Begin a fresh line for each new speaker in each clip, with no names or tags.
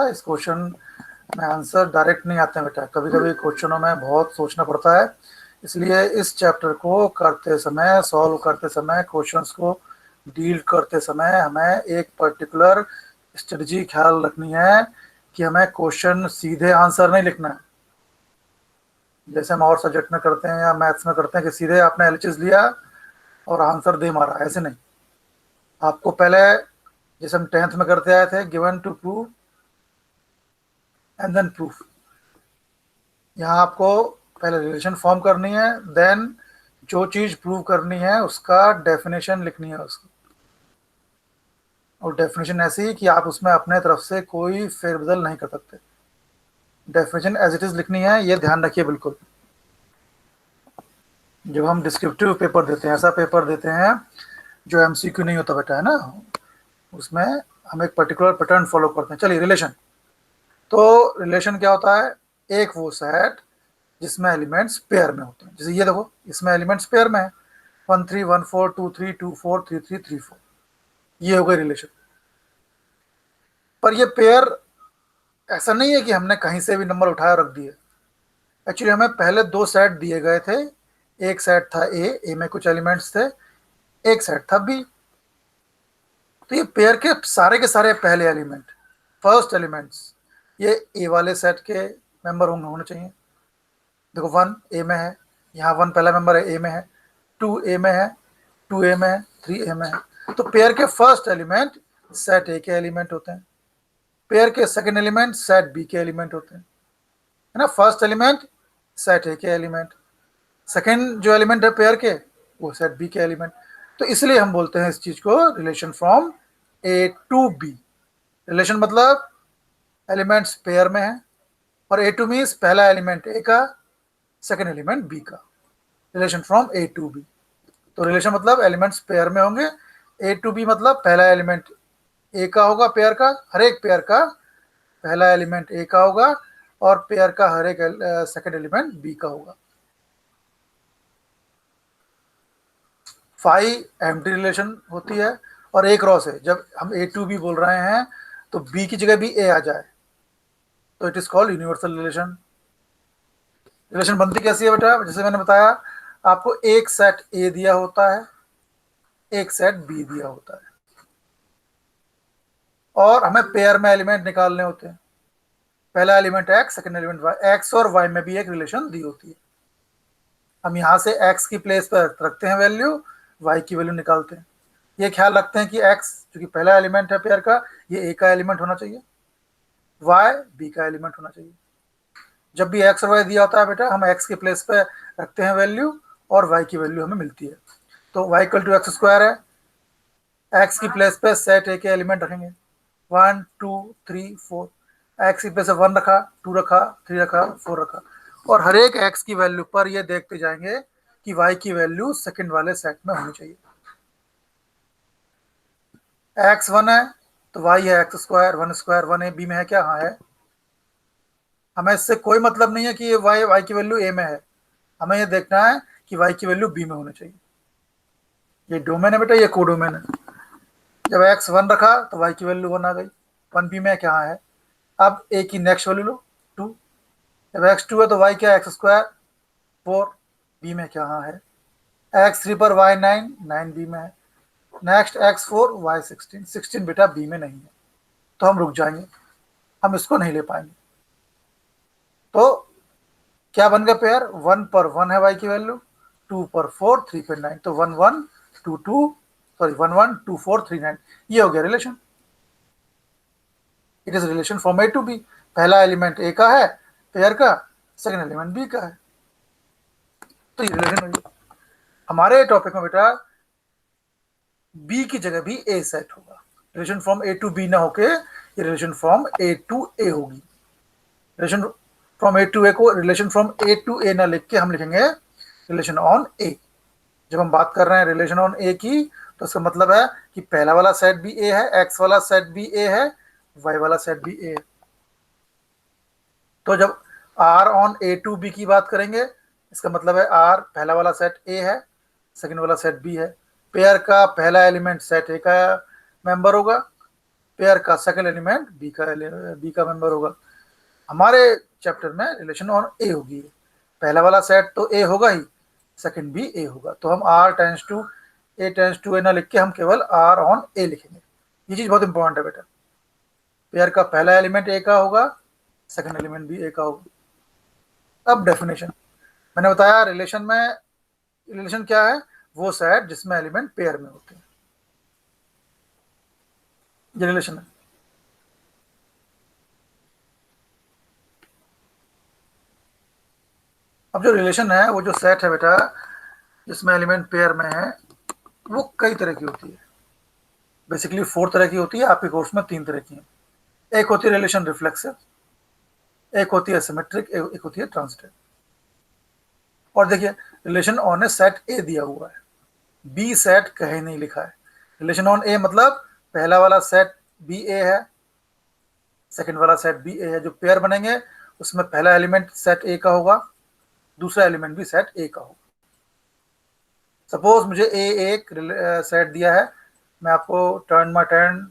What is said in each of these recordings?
इस क्वेश्चन में answer direct नहीं आते हैं बेटा, कभी कभी क्वेश्चनों में बहुत सोचना पड़ता है। इसलिए इस चैप्टर को करते समय, सॉल्व करते समय, क्वेश्चंस को डील करते समय हमें एक पर्टिकुलर स्ट्रेटजी ख्याल रखनी है कि हमें क्वेश्चन सीधे आंसर नहीं लिखना है, जैसे हम और सब्जेक्ट में करते हैं या मैथ्स में करते हैं कि सीधे आपने एलएचएस लिया और आंसर दे मारा, ऐसे नहीं। आपको पहले, जैसे हम 10th में करते आए थे, given to prove and then proof, यहाँ आपको पहले रिलेशन फॉर्म करनी है, देन जो चीज प्रूव करनी है उसका डेफिनेशन लिखनी है उसको, और डेफिनेशन ऐसी कि आप उसमें अपने तरफ से कोई फेरबदल नहीं कर सकते। डेफिनेशन एज इट इज लिखनी है, ये ध्यान रखिए बिल्कुल। जब हम डिस्क्रिप्टिव पेपर देते हैं, ऐसा पेपर देते हैं जो एमसीक्यू नहीं होता बेटा, है ना, उसमें हम एक पर्टिकुलर पैटर्न फॉलो करते हैं। चलिए रिलेशन, तो रिलेशन क्या होता है? एक वो सेट जिसमें एलिमेंट्स पेयर में होते हैं, जैसे ये देखो, इसमें एलिमेंट्स पेयर में है, 1 3 1 4 2 3 2 4 3 3 3 4, ये हो गए रिलेशन। पर ये पेयर ऐसा नहीं है कि हमने कहीं से भी नंबर उठाया रख दिए। एक्चुअली हमें पहले दो सेट दिए गए थे, एक सेट था ए में कुछ एलिमेंट्स थे, एक सेट था बी। तो ये पेयर के सारे पहले एलिमेंट, फर्स्ट एलिमेंट्स, ये ए वाले सेट के मेंबर होने चाहिए। देखो 1 ए में है, यहाँ 1 पहला मेंबर है, ए में है, 2 ए में है, 2 ए में है, 3 ए में है। तो पेयर के फर्स्ट एलिमेंट सेट ए के एलिमेंट होते हैं, पेयर के सेकंड एलिमेंट सेट बी के एलिमेंट होते हैं, है ना। फर्स्ट एलिमेंट सेट ए के एलिमेंट, सेकंड जो एलिमेंट है पेयर के, वो सेट बी के एलिमेंट। तो इसलिए हम बोलते हैं इस चीज को relation from A to B. Relation मतलब एलिमेंट्स पेयर में है, और ए टू मीन्स पहला एलिमेंट ए का, सेकंड एलिमेंट बी का। Relation from A to B, तो रिलेशन मतलब एलिमेंट्स पेयर में होंगे। ए टू बी मतलब पहला एलिमेंट ए का होगा, पेयर का, हर एक पेयर का पहला एलिमेंट ए का होगा, और पेयर का हर एक सेकंड एलिमेंट बी का होगा। फाइव एम्प्टी रिलेशन होती है, और एक रॉ से जब हम ए टू बी बोल रहे हैं तो बी की जगह भी ए आ जाए तो it is called universal relation. Relation बनती कैसी है बेटा? जैसे मैंने बताया आपको, एक सेट ए दिया होता है, एक सेट बी दिया होता है, और हमें पेयर में एलिमेंट निकालने होते हैं। पहला element x, second element y, x और वाई में भी एक रिलेशन दी होती है। हम यहाँ से एक्स की प्लेस पर रखते हैं वैल्यू, वाई की वैल्यू निकालते हैं। ये ख्याल रखते हैं कि एक्स क्योंकि पहला एलिमेंट है पेयर का, ये ए का एलिमेंट होना चाहिए, वाई बी का एलिमेंट होना चाहिए। जब भी एक्स और वाई दिया होता है बेटा, हम एक्स की प्लेस पे रखते हैं वैल्यू, और वाई की वैल्यू हमें मिलती है। तो y equal to x square है, एक्स की प्लेस पे सेट ए के एलिमेंट रखेंगे, 1 2 3 4, एक्स की प्लेस पे 1 रखा, 2 रखा, 3 रखा, 4 रखा, और हर एक एक्स की वैल्यू पर ये देखते जाएंगे कि वाई की वैल्यू सेकंड वाले सेट में होनी चाहिए। एक्स 1 है तो वाई है x square, 1 square, 1 A B में है क्या? हाँ है। हमें इससे कोई मतलब नहीं है कि ये वाई की वैल्यू ए में है, हमें ये देखना है कि वाई की वैल्यू बी में होनी चाहिए। ये डोमेन है बेटा, ये कोडोमेन है। जब एक्स 1 रखा तो वाई की वैल्यू 1 आ गई, 1 बी में क्या है। अब ए की नेक्स्ट वैल्यू लो 2, जब एक्स 2 है तो वाई क्या है? एक्स स्क्वायर 4, बी में क्या है, एक्स 3 पर वाई 9, 9 बी में है। नेक्स्ट एक्स 4 वाई 16, 16 बेटा बी में नहीं है, तो हम रुक जाएंगे, हम इसको नहीं ले पाएंगे। तो क्या बन गया पेयर? 1 पर 1 है वाई की वैल्यू, 2 पर 4, 3 पर 9, तो 1 1 2 2, सॉरी 1 1 2 4 3 9, ये हो गया relation. It is relation from A to B. पहला एलिमेंट ए का है पेयर का, सेकंड एलिमेंट बी का है, तो ये रिलेशन हो गया। हमारे टॉपिक में बेटा बी की जगह भी ए सेट होगा, relation from A to B ना होके ये relation from A to A होगी। Relation from A to A को relation from A to A ना लिख के हम लिखेंगे रिलेशन ऑन ए। जब हम बात कर रहे हैं रिलेशन ऑन ए की, तो इसका मतलब है कि पहला वाला सेट भी ए है, एक्स वाला सेट भी ए है, वाई वाला सेट भी ए है। तो जब R on A to B की बात करेंगे, इसका मतलब है आर पहला वाला सेट ए है, सेकंड वाला सेट बी है, पेयर का पहला एलिमेंट सेट ए का मेंबर होगा, पेयर का सेकंड एलिमेंट बी का मेंबर होगा। हमारे चैप्टर में रिलेशन ऑन ए होगी, पहला वाला सेट तो ए होगा ही, सेकंड भी ए होगा, तो हम आर टेंस टू ए ना लिख के हम केवल आर ऑन ए लिखेंगे। ये चीज बहुत इंपॉर्टेंट है बेटा, पेयर का पहला एलिमेंट ए का होगा, सेकंड एलिमेंट भी ए का होगा। अब डेफिनेशन, मैंने बताया रिलेशन क्या है, वो सेट जिसमें एलिमेंट पेयर में होते हैं, ये रिलेशन है। अब जो रिलेशन है, वो जो सेट है बेटा जिसमें एलिमेंट पेयर में है, वो कई तरह की होती है। बेसिकली 4 तरह की होती है, आपके कोर्स में 3 तरह की है। एक होती है रिलेशन रिफ्लेक्सिव, एक होती है सिमेट्रिक, एक होती है ट्रांजिटिव। और देखिए, relation on A set A दिया हुआ है, बी सेट कहीं नहीं लिखा है। रिलेशन ऑन ए मतलब पहला वाला सेट बी ए है, सेकंड वाला सेट बी ए है, जो पेयर बनेंगे उसमें पहला एलिमेंट सेट ए का होगा, दूसरा एलिमेंट भी सेट ए का होगा। सपोज मुझे ए एक सेट दिया है, मैं आपको टर्न बाय टर्न,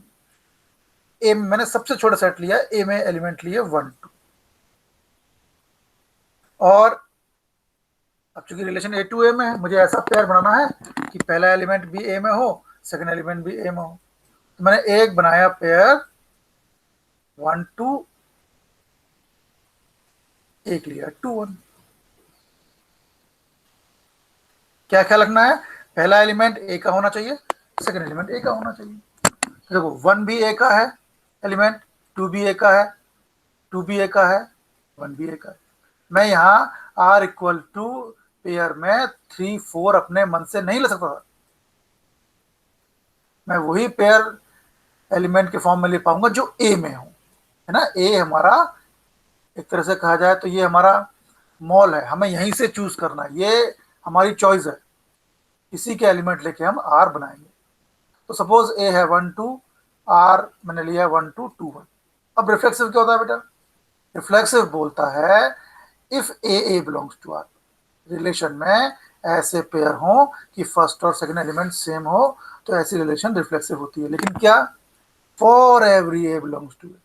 ए मैंने सबसे छोटा सेट लिया, ए में एलिमेंट लिए 1 2, और अब चूंकि रिलेशन ए टू ए में है, मुझे ऐसा पेयर बनाना है कि पहला एलिमेंट भी ए में हो, सेकंड एलिमेंट भी ए में हो। तो मैंने एक बनाया पेयर 1 2, एक लिया 2 1। क्या ख्याल रखना है, पहला एलिमेंट ए का होना चाहिए, सेकंड एलिमेंट ए का होना चाहिए। तो देखो 1 भी ए का है एलिमेंट, 2 भी ए का है, 2 भी ए का है, 1 भी ए का है। मैं यहाँ आर इक्वल टू पेयर में 3 4 अपने मन से नहीं ले सकता था, मैं वही पेयर एलिमेंट के फॉर्म में ले पाऊंगा जो ए में हो, है ना। ए हमारा एक तरह से कहा जाए तो ये हमारा मॉल है, हमें यहीं से चूज करना है, ये हमारी चॉइस है, इसी के एलिमेंट लेके हम आर बनाएंगे। तो सपोज ए है 1 2, आर मैंने लिया 1 2 2 1। अब रिफ्लेक्सिव क्या होता है बेटा, रिफ्लेक्सिव बोलता है if a belongs to R, relation में ऐसे पेयर हो कि फर्स्ट और सेकंड एलिमेंट सेम हो, तो ऐसी रिलेशन रिफ्लेक्सिव होती है। लेकिन क्या, for every a belongs to A,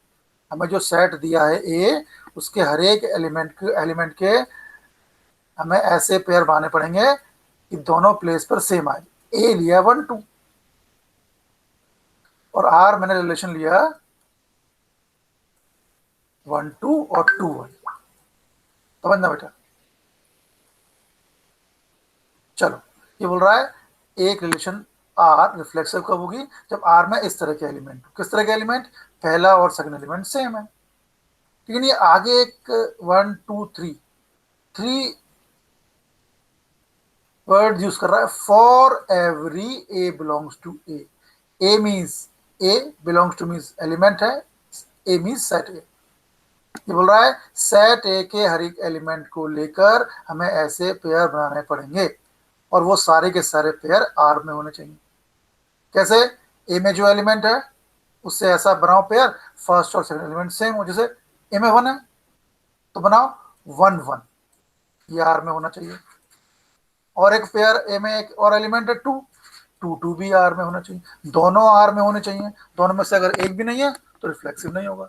हमें जो सेट दिया है ए, उसके हर एक एलिमेंट के हमें ऐसे पेयर बनाने पड़ेंगे कि दोनों प्लेस पर सेम आए। ए लिया 1 2, और आर मैंने रिलेशन लिया 1 2 और 2 1। समझना बेटा, चलो ये बोल रहा है एक रिलेशन आर रिफ्लेक्सिव कब होगी, जब आर में इस तरह के एलिमेंट, किस तरह के एलिमेंट, पहला और सेकंड एलिमेंट सेम है। लेकिन ये आगे एक 1 2 3 वर्ड यूज कर रहा है, for every a belongs to A. A means a belongs to means element है, ए मीन्स सेट ए। ये बोल रहा है सेट ए के हर एक एलिमेंट को लेकर हमें ऐसे पेयर बनाने पड़ेंगे, और वो सारे के सारे पेयर आर में होने चाहिए। कैसे, ए में जो एलिमेंट है उससे ऐसा बनाओ पेयर, फर्स्ट और सेकंड एलिमेंट सेम हो। जैसे ए में 1 है तो बनाओ 1 1, ये आर में होना चाहिए। और एक पेयर ए में एक और एलिमेंट है 2 2 2 भी आर में होना चाहिए, दोनों आर में होने चाहिए। दोनों में से अगर एक भी नहीं है तो रिफ्लेक्सिव नहीं होगा।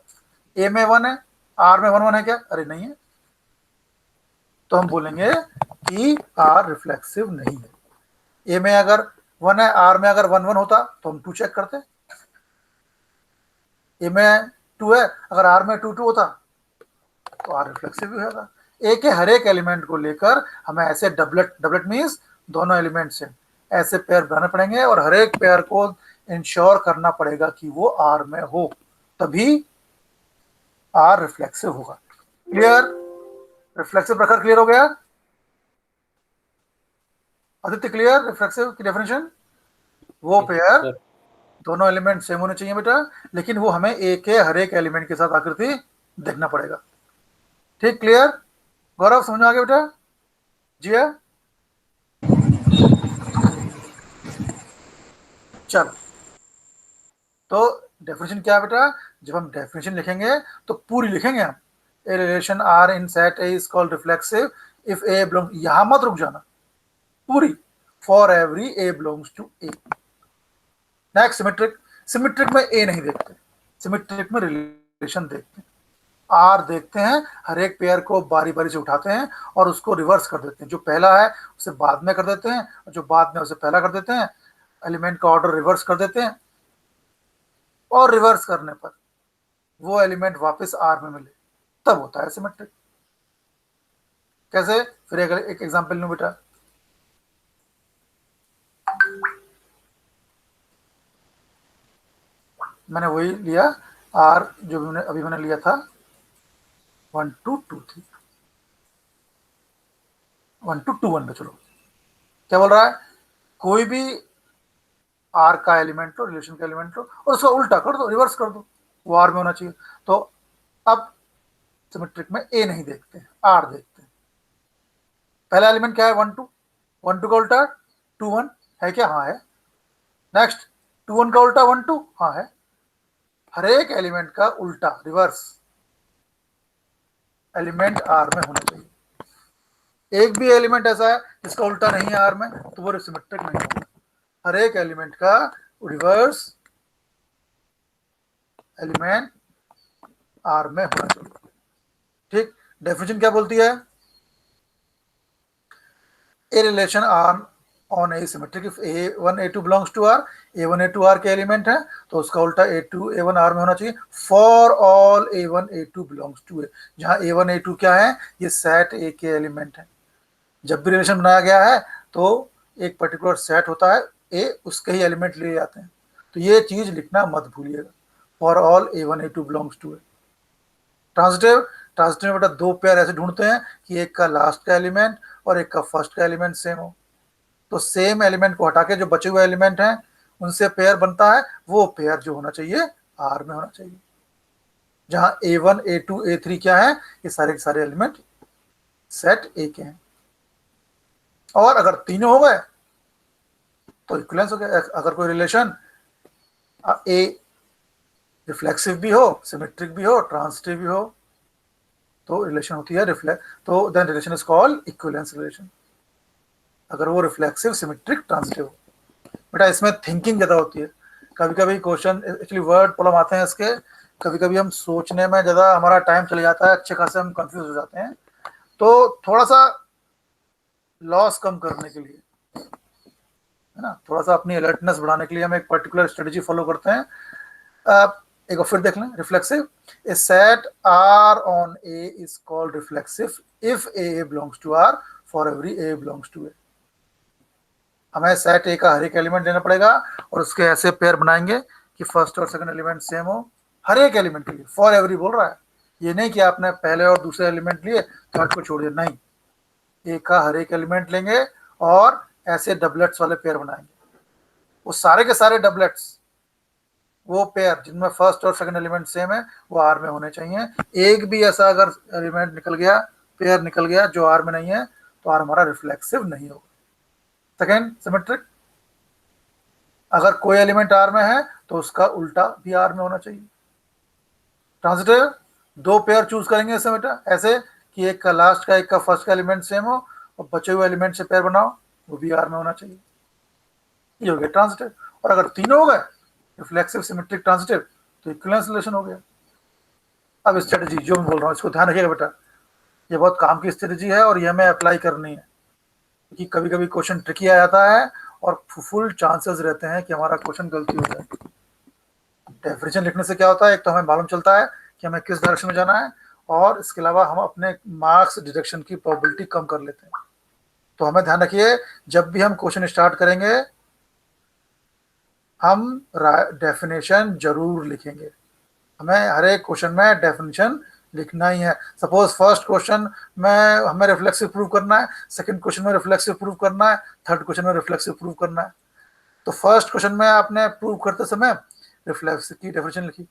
ए में 1 है, आर में 1 1 है क्या, अरे नहीं है, तो हम बोलेंगे कि आर रिफ्लेक्सिव नहीं है। ए में अगर 1 है, आर में अगर 1 1 होता तो हम 2 चेक करते, ए में 2 है, अगर आर में 2 2 होता तो आर रिफ्लेक्सिव भी होगा। ए के हर एक एलिमेंट को लेकर हमें ऐसे डबलेट मीन्स दोनों एलिमेंट से ऐसे पेयर बनाने पड़ेंगे, और हर एक पेयर को इंश्योर करना पड़ेगा कि वो आर में हो, तभी आर रिफ्लेक्सिव होगा। क्लियर, रिफ्लेक्सिव प्रकार क्लियर हो गया आदित्य, क्लियर रिफ्लेक्सिव की डेफिनेशन, वो पेयर दोनों एलिमेंट सेम होने चाहिए बेटा, लेकिन वो हमें ए के हर एक एलिमेंट के साथ आकृति देखना पड़ेगा। ठीक, क्लियर, गौरव समझ में आ गया बेटा, जी है। चलो, तो डेफिनेशन क्या है बेटा, जब हम डेफिनेशन लिखेंगे तो पूरी लिखेंगे हम, a relation R in set A is called reflexive if a belong, यहां मत रुक जाना, पूरी, for every a belongs to A. Next symmetric, symmetric में ए नहीं देखते, सिमेट्रिक में रिलेशन देखते हैं, आर देखते हैं, हर एक पेयर को बारी बारी से उठाते हैं और उसको रिवर्स कर देते हैं, जो पहला है उसे बाद में कर देते हैं और जो बाद में उसे पहला कर देते हैं, एलिमेंट का ऑर्डर रिवर्स कर देते हैं और रिवर्स करने पर वो एलिमेंट वापस आर में मिले, तब होता है सिमेट्रिक। कैसे? फिर एक एग्जांपल लूं बेटा। मैंने वही लिया आर जो अभी मैंने लिया था 1 2 2 3 1 2 2 1 में। चलो क्या बोल रहा है, कोई भी आर का एलिमेंट लो, रिलेशन का एलिमेंट लो और उसका उल्टा कर दो, रिवर्स कर दो, वो आर में होना चाहिए। तो अब सिमेट्रिक में ए नहीं देखते हैं, आर देखते हैं। पहला एलिमेंट क्या है? 1 2, 1 2 का उल्टा 2 1 है क्या? हाँ है। नेक्स्ट 2 1 का उल्टा 1 2, हाँ है। हर एक एलिमेंट का उल्टा रिवर्स एलिमेंट आर में होना चाहिए। एक भी एलिमेंट ऐसा है जिसका उल्टा नहीं है आर में, तो वो सिमेट्रिक नहीं होगा। हर एक एलिमेंट का रिवर्स एलिमेंट आर में होना चाहिए। ठीक, डेफिनेशन क्या बोलती है? A relation R on A symmetric if a1 a2 belongs to R, a1 a2 R के एलिमेंट है तो उसका उल्टा a2 a1 आर में होना चाहिए for all a1 a2 belongs to A. जहां a1 a2 क्या है? ये सेट ए के एलिमेंट है। जब भी रिलेशन बनाया गया है तो एक पर्टिकुलर सेट होता है, ए उसके ही एलिमेंट लिए जाते हैं, तो ये चीज लिखना मत भूलिएगा, for all a1 a2 belongs to A. Transitive, transitive में बेटा दो पेयर ऐसे ढूंढते हैं कि एक का लास्ट का एलिमेंट और एक का फर्स्ट का एलिमेंट सेम हो, तो सेम एलिमेंट को हटा के जो बचे हुए एलिमेंट हैं उनसे पेयर बनता है, वो पेयर जो होना चाहिए आर में होना चाहिए। जहां a1 a2 a3 क्या है? ये सारे के सारे एलिमेंट सेट ए के हैं। और अगर तीनों हो गए तो इक्विवेलेंस हो गया। अगर कोई रिलेशन ए रिफ्लेक्सिव भी हो, सिमेट्रिक भी हो, ट्रांजिटिव भी हो, तो रिलेशन होती है रिफ्लेक्ट, तो then relation is called equivalence relation. अगर वो रिफ्लेक्सिव, सिमेट्रिक, ट्रांजिटिव हो। बेटा इसमें थिंकिंग ज़्यादा होती है। कभी कभी क्वेश्चन एक्चुअली वर्ड प्रॉब्लम आते हैं इसके, कभी कभी हम सोचने में ज़्यादा हमारा टाइम चले जाता है, अच्छे खासे हम कंफ्यूज हो जाते हैं। तो थोड़ा सा लॉस कम करने के लिए, है ना, थोड़ा सा अपनी अलर्टनेस बढ़ाने के लिए हम एक पर्टिकुलर स्ट्रेटजी फॉलो करते हैं। एक बार फिर देख लें, reflexive, a set R on A is called reflexive if a belongs to R for every a belongs to A. हमें सेट ए का हर एक एलिमेंट लेना पड़ेगा और उसके ऐसे पेयर बनाएंगे कि फर्स्ट और सेकंड एलिमेंट सेम हो, हर एक एलिमेंट के लिए, फॉर एवरी बोल रहा है। ये नहीं कि आपने पहले और दूसरे एलिमेंट लिए थर्ड को छोड़ दिया, नहीं, ए का हर एक एलिमेंट लेंगे और ऐसे डबलेट्स वाले पेयर बनाएंगे। वो सारे के सारे डबलेट्स, वो पेयर जिनमें फर्स्ट और सेकंड एलिमेंट सेम है, वो आर में होने चाहिए। एक भी ऐसा अगर एलिमेंट निकल गया, पेयर निकल गया जो आर में नहीं है, तो आर हमारा रिफ्लेक्सिव नहीं होगा। सेकेंड, सिमेट्रिक, अगर कोई एलिमेंट आर में है तो उसका उल्टा भी आर में होना चाहिए। ट्रांजिटिव, दो पेयर चूज करेंगे इससे बेटा, ऐसे कि एक का लास्ट का एक का फर्स्ट का एलिमेंट सेम हो और बचे हुए एलिमेंट से पेयर बनाओ, वो भी आर में होना चाहिए। ये हो गया ट्रांजिटिव। और अगर तीनों हो गए, रिफ्लेक्सिव, सिमेट्रिक, ट्रांजिटिव, तो इक्विवेलेंस रिलेशन हो गया। अब स्ट्रेटजी जो मैं बोल रहा हूँ इसको ध्यान रखिएगा बेटा, ये बहुत काम की स्ट्रेटजी है और ये हमें अप्लाई करनी है, क्योंकि कभी कभी क्वेश्चन ट्रिकी आ जाता है और फुल चांसेस रहते हैं कि हमारा क्वेश्चन गलती हो जाए। डेफिनेशन लिखने से क्या होता है, एक तो हमें मालूम चलता है कि हमें किस डायरेक्शन में जाना है, और इसके अलावा हम अपने मार्क्स डिडक्शन की प्रोबेबिलिटी कम कर लेते हैं। तो हमें ध्यान रखिए, जब भी हम क्वेश्चन स्टार्ट करेंगे हम डेफिनेशन जरूर लिखेंगे। हमें हर एक क्वेश्चन में डेफिनेशन लिखना ही है। सपोज फर्स्ट क्वेश्चन में हमें रिफ्लेक्सिव प्रूव करना है, सेकंड क्वेश्चन में रिफ्लेक्सिव प्रूव करना है, थर्ड क्वेश्चन में रिफ्लेक्सिव प्रूव करना है। तो फर्स्ट क्वेश्चन में आपने प्रूव करते समय रिफ्लेक्सिव की डेफिनेशन लिखी,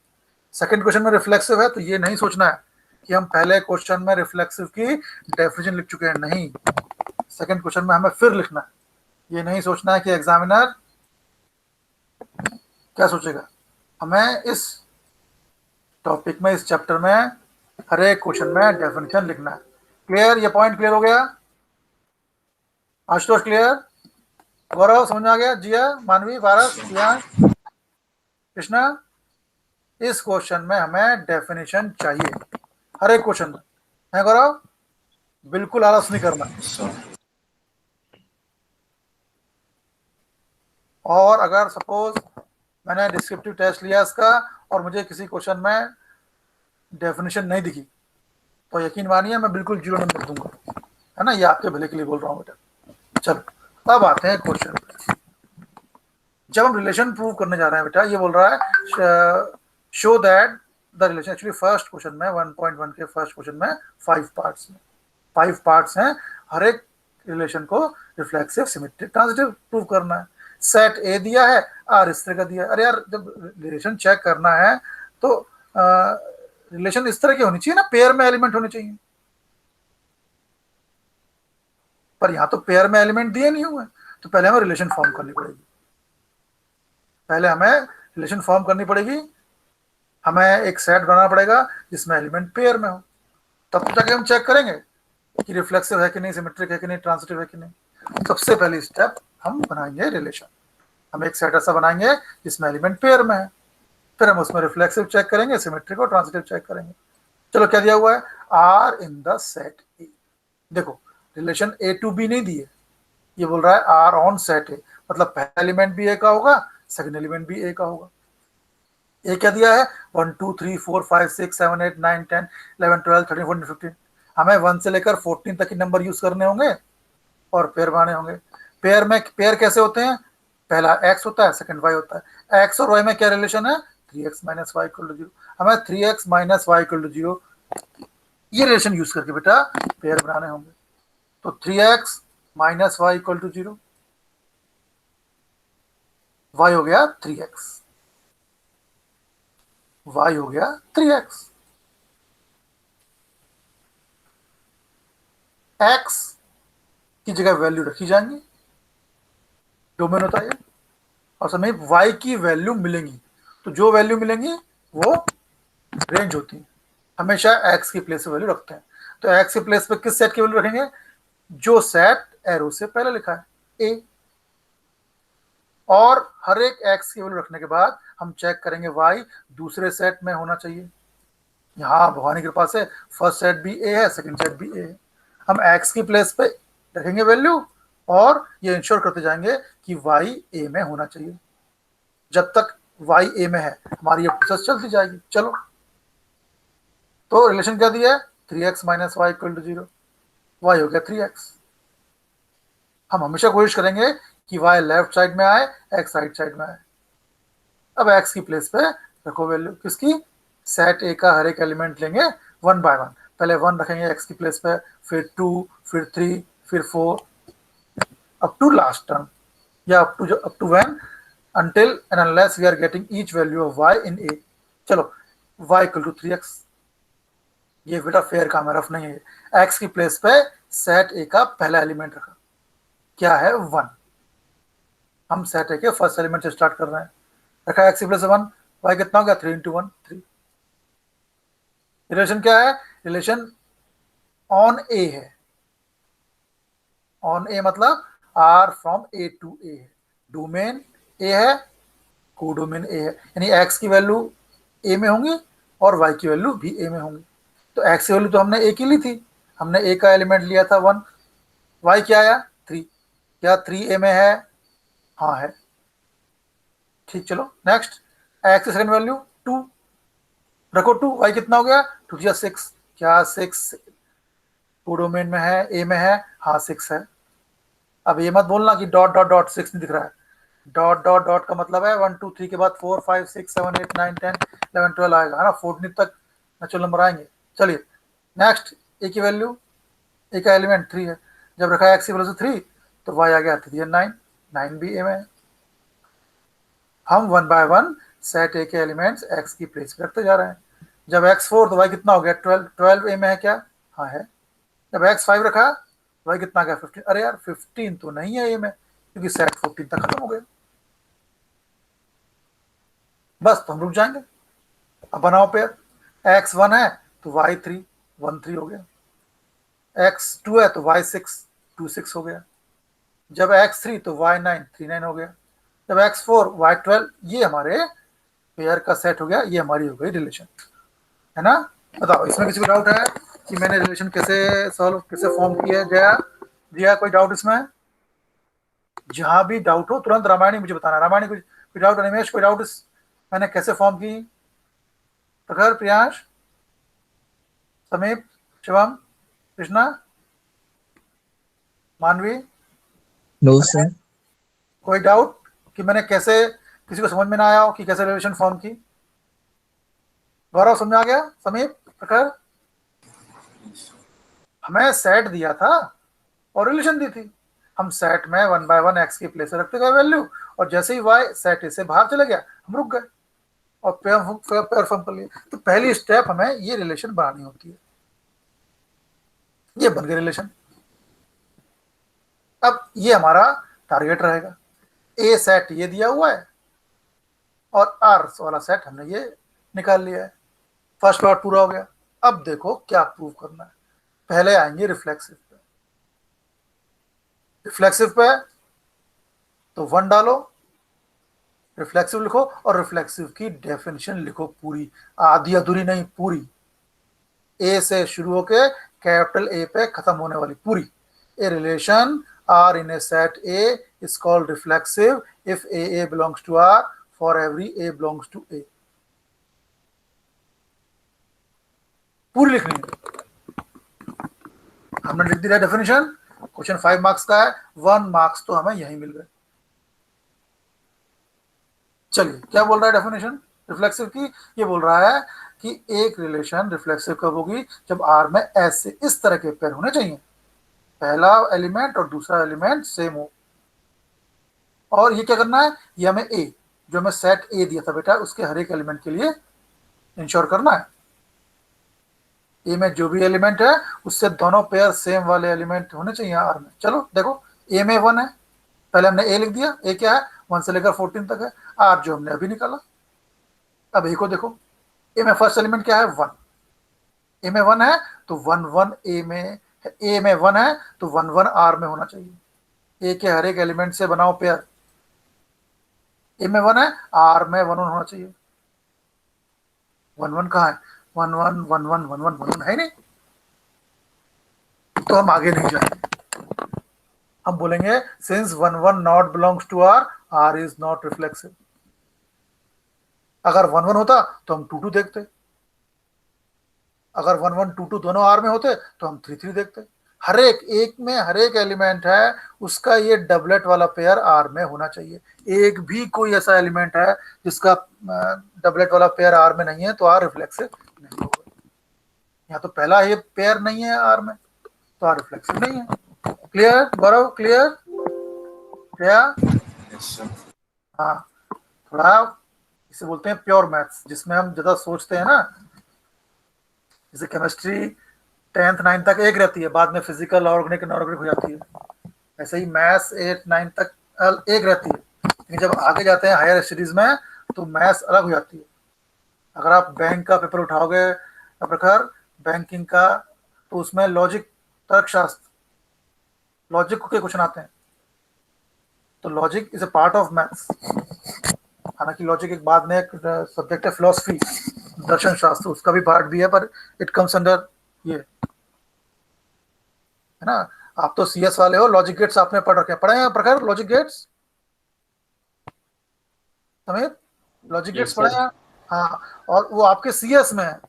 सेकंड क्वेश्चन में रिफ्लेक्सिव है तो ये नहीं सोचना है कि हम पहले क्वेश्चन में रिफ्लेक्सिव की डेफिनेशन लिख चुके हैं, नहीं, सेकंड क्वेश्चन में हमें फिर लिखना है। ये नहीं सोचना है कि एग्जामिनर क्या सोचेगा। हमें इस टॉपिक में, इस चैप्टर में हर एक क्वेश्चन में डेफिनेशन लिखना है। क्लियर? ये पॉइंट क्लियर हो गया? आशुतोष क्लियर? गौरव समझ में आ गया? जिया, मानवी, पारस, कृष्णा, इस क्वेश्चन में हमें डेफिनेशन चाहिए, हर एक क्वेश्चन में है गौरव, बिल्कुल आलस नहीं करना। और अगर सपोज मैंने डिस्क्रिप्टिव टेस्ट लिया इसका और मुझे किसी क्वेश्चन में डेफिनेशन नहीं दिखी तो यकीन मानिए मैं बिल्कुल 0 नंबर दूंगा, है ना, ये आपके भले के लिए बोल रहा हूँ बेटा। चलो अब आते हैं क्वेश्चन पे। जब हम रिलेशन प्रूव करने जा रहे हैं बेटा, ये बोल रहा है show that the relation, actually first question में 1.1 के फर्स्ट क्वेश्चन में 5 पार्ट्स हैं, हर एक रिलेशन को रिफ्लेक्सिव सिमेट्रिक ट्रांजिटिव प्रूव करना है। सेट ए दिया है, आर इस तरह का दिया है। अरे यार जब रिलेशन चेक करना है तो रिलेशन इस तरह की होनी चाहिए ना, पेयर में एलिमेंट होने चाहिए, पर यहां तो पेयर में एलिमेंट दिए नहीं हुए, तो पहले हमें रिलेशन फॉर्म करनी पड़ेगी, पहले हमें रिलेशन फॉर्म करनी पड़ेगी, हमें एक सेट बनाना पड़ेगा जिसमें एलिमेंट पेयर में हो, तब तो जाके हम चेक करेंगे कि रिफ्लेक्सिव है कि नहीं, सिमेट्रिक है कि नहीं, ट्रांजिटिव है कि नहीं। सबसे पहली स्टेप हम बनाएंगे रिलेशन, हम एक सेट ऐसा बनाएंगे जिसमें एलिमेंट पेयर में है, फिर हम उसमें रिफ्लेक्सिव चेक करेंगे, सिमेट्रिक और ट्रांजिटिव चेक करेंगे। चलो क्या दिया हुआ है, R in the set A. देखो रिलेशन ए टू बी नहीं दिए, ये बोल रहा है आर ऑन सेट ए, मतलब पहला एलिमेंट भी ए का होगा, सेकंड एलिमेंट भी ए का होगा। ए क्या दिया है, 1 2 3 4 5 6 7 8 9 10 11 12 13 14 15, हमें 1 से लेकर 14 तक के नंबर यूज करने होंगे और पेयर बनाने होंगे। पेयर में पेयर कैसे होते हैं, पहला एक्स होता है, सेकंड वाई होता है। एक्स और वाई में क्या रिलेशन है, 3x minus y equal to 0, हमें 3x minus y equal to 0 ये रिलेशन यूज करके बेटा पेयर बनाने होंगे। तो 3x minus y equal to 0, y हो गया 3x, वाई हो गया 3x, x की जगह वैल्यू रखी जाएंगी, डोमेन होता है, और समय y की वैल्यू मिलेंगी, तो जो वैल्यू मिलेंगी वो रेंज होती है, हमेशा x की प्लेस पे वैल्यू रखते हैं। तो x की प्लेस पे किस सेट की वैल्यू रखेंगे, जो सेट एरो से पहले लिखा है a, और हर एक x की वैल्यू रखने के बाद हम चेक करेंगे y दूसरे सेट में होना चाहिए। यहाँ भवानी कृपा से फर्स्ट सेट भी a है, सेकंड सेट भी a है, हम x की प्लेस पे रखेंगे वैल्यू और ये इंश्योर करते जाएंगे कि y a में होना चाहिए। जब तक y a में है हमारी ये प्रोसेस चलती जाएगी। चलो तो रिलेशन क्या दिया है, 3x minus y equal to 0, y हो गया 3x। हम हमेशा कोशिश करेंगे कि y लेफ्ट साइड में आए, x राइट साइड में आए। अब x की प्लेस पे रखो वैल्यू किसकी, सेट ए का हर एक एलिमेंट लेंगे 1 बाय 1, पहले 1 रखेंगे x की प्लेस पे, फिर 2, फिर 3, फिर 4, अप टू लास्ट टर्म, या up to when until and unless we are getting each value of y in a। चलो y इक्वल टू 3x, ये बेटा फेयर काम है, रफ नहीं है। x की प्लेस पे सेट ए का पहला एलिमेंट रखा, क्या है 1, हम सेट ए के फर्स्ट एलिमेंट से स्टार्ट कर रहे हैं, रखा x की प्लेस 1, y कितना हो गया 3 इंटू 1 3। रिलेशन क्या है, रिलेशन ऑन ए है, ऑन ए मतलब r फ्रॉम ए टू ए है, डोमेन ए है, कोडोमेन ए है, यानी x की वैल्यू ए में होंगी और y की वैल्यू भी ए में होंगी। तो x की वैल्यू तो हमने ए की ली थी, हमने ए का एलिमेंट लिया था 1, y क्या आया 3, क्या 3 ए में है, हाँ है, ठीक। चलो नेक्स्ट, x की सेकंड वैल्यू 2, रखो 2, y कितना हो गया 2 या 6, क्या 6 कोडोमेन में है, ए में है, हाँ 6 है। अब ये मत बोलना कि डॉट डॉट डॉट 6 नहीं दिख रहा है, डॉट डॉट डॉट का मतलब है 1 2 3 के बाद 4 5 6 7 8 9 10 11 12 आएगा, है ना, 14 तक नेचुरल नंबर आएंगे। चलिए नेक्स्ट, ए की वैल्यू, ए का एलिमेंट 3 है, जब रखा है एक्स की वैल्यू 3 तो वाई आ गया 3 9, 9 भी ए में है। हम 1 बाय 1 सेट ए के एलिमेंट्स एक्स की प्लेस पे रखते जा रहे हैं। जब एक्स 4 तो वाई कितना हो गया 12, 12 ए में है क्या, हाँ है। जब एक्स 5 रखा वाई कितना गया 15, अरे यार 15 तो नहीं है ए में क्योंकि सेट 14 तक खत्म हो गया, बस तो हम रुक जाएंगे। अब बनाओ पेयर, एक्स 1 है तो वाई 3 1 3 हो गया, एक्स 2 है तो वाई 6 2 6 हो गया, जब एक्स 3 तो वाई 9 3 9 हो गया, जब एक्स 4 वाई 12, ये हमारे पेयर का सेट हो गया, ये हमारी हो गई रिलेशन, है ना। बताओ इसमें किसी को डाउट है कि मैंने रिलेशन कैसे फॉर्म किया है? जया, जया कोई डाउट इसमें? जहां भी डाउट हो तुरंत रामायणी मुझे बताना। रामायणी कोई डाउट? अनिमेश कोई डाउट इस मैंने कैसे फॉर्म की? प्रखर, प्रियांश, समीप, शिवम, कृष्णा, मानवी,
नो सर।
कोई डाउट कि मैंने कैसे, किसी को समझ में ना आया हो कि कैसे रिलेशन फॉर्म की? गौरव समझ में आ गया? समीप, प्रखर, हमें सेट दिया था और रिलेशन दी थी। हम सेट में 1/1 एक्स की प्लेस रखते गए वैल्यू, और जैसे ही वाई सेट ए से बाहर चले गया हम रुक गए और पेयर फॉर्म कर लिए। तो पहली स्टेप हमें ये रिलेशन बनानी होती है। ये बन गई रिलेशन। अब ये हमारा टारगेट रहेगा। ए सेट ये दिया हुआ है और आर वाला सेट हमने ये निकाल लिया है। फर्स्ट पार्ट पूरा हो गया। अब देखो क्या प्रूव करना है। पहले आएंगे रिफ्लेक्सिव पे। रिफ्लेक्सिव पे तो 1 डालो, रिफ्लेक्सिव लिखो और रिफ्लेक्सिव की डेफिनेशन लिखो पूरी, आधी अधूरी नहीं, पूरी। ए से शुरू होके कैपिटल ए पे खत्म होने वाली पूरी। A relation R in a set A is called reflexive if a belongs to R for every a belongs to A. पूरी लिखनी है। हमने लिख दिया डेफिनेशन। क्वेश्चन 5 मार्क्स का है, 1 मार्क्स तो हमें यही मिल गए। चलिए क्या बोल रहा है डेफिनेशन रिफ्लेक्सिव की? ये बोल रहा है कि एक रिलेशन रिफ्लेक्सिव कब होगी? जब आर में ऐसे इस तरह के पेयर होने चाहिए, पहला एलिमेंट और दूसरा एलिमेंट सेम हो। और ये क्या करना है? ये हमें ए, जो हमें सेट ए दिया था बेटा, उसके हर एक एलिमेंट के लिए इंश्योर करना है। ए में जो भी एलिमेंट है उससे दोनों पेयर सेम वाले एलिमेंट होने चाहिए आर में। चलो देखो, ए में 1 है, पहले हमने ए लिख दिया। ए क्या है? 1 से लेकर 14 तक है। आर जो हमने अभी निकाला। अब ए को देखो, ए में फर्स्ट एलिमेंट क्या है? 1। ए में 1 है तो 1 1 ए में 1 है तो 1 1 आर में होना चाहिए। ए के हर एक एलिमेंट से बनाओ पेयर। ए में 1 है, आर में 1 1 होना चाहिए। 1 1 कहाँ है? 1 1 1 1 1 1 1 1 है नहीं, तो हम आगे नहीं जाएंगे। हम बोलेंगे since 1 1 not belongs to R, R is not reflexive. अगर 1 1 होता तो हम 2 2 देखते। अगर 1 1 2 2 दोनों आर में होते तो हम 3 3 देखते। हर एक में हर एक एलिमेंट है उसका ये डबलेट वाला पेयर आर में होना चाहिए। एक भी कोई ऐसा एलिमेंट है जिसका डबलेट वाला पेयर आर में नहीं है तो आर रिफ्लेक्सिव नहीं होगा। यहाँ तो पहला ये पेयर नहीं है आर में तो आर रिफ्लेक्सिव नहीं है। क्लियर गौरव? क्लियर? क्या? हाँ, थोड़ा इसे बोलते हैं प्योर मैथ्स, जिसमें हम ज्यादा सोचते हैं ना। जैसे केमिस्ट्री 10th 9th तक एक रहती है, बाद में फिजिकल ऑर्गेनिक इनऑर्गेनिक हो जाती है। ऐसे ही मैथ्स 8 9 तक एक रहती है, लेकिन जब आगे जाते हैं हायर स्टडीज में तो मैथ्स अलग हो जाती है। अगर आप बैंक का पेपर उठाओगे प्रखर, बैंकिंग का, तो उसमें लॉजिक, तर्कशास्त्र, लॉजिक के क्वेश्चन आते हैं। तो logic is a part of maths. हालांकि लॉजिक एक बाद में एक सब्जेक्ट है, फिलोसफी, दर्शन शास्त्र, उसका भी पार्ट भी है, पर इट कम्स अंडर ये, है ना। आप तो सीएस वाले हो, लॉजिक गेट्स आपने पढ़ रखे हैं, पढ़े हैं प्रखर logic gates? Sameer, logic gates
yes
पढ़े
सर।
हैं? हाँ, और वो आपके सीएस में है।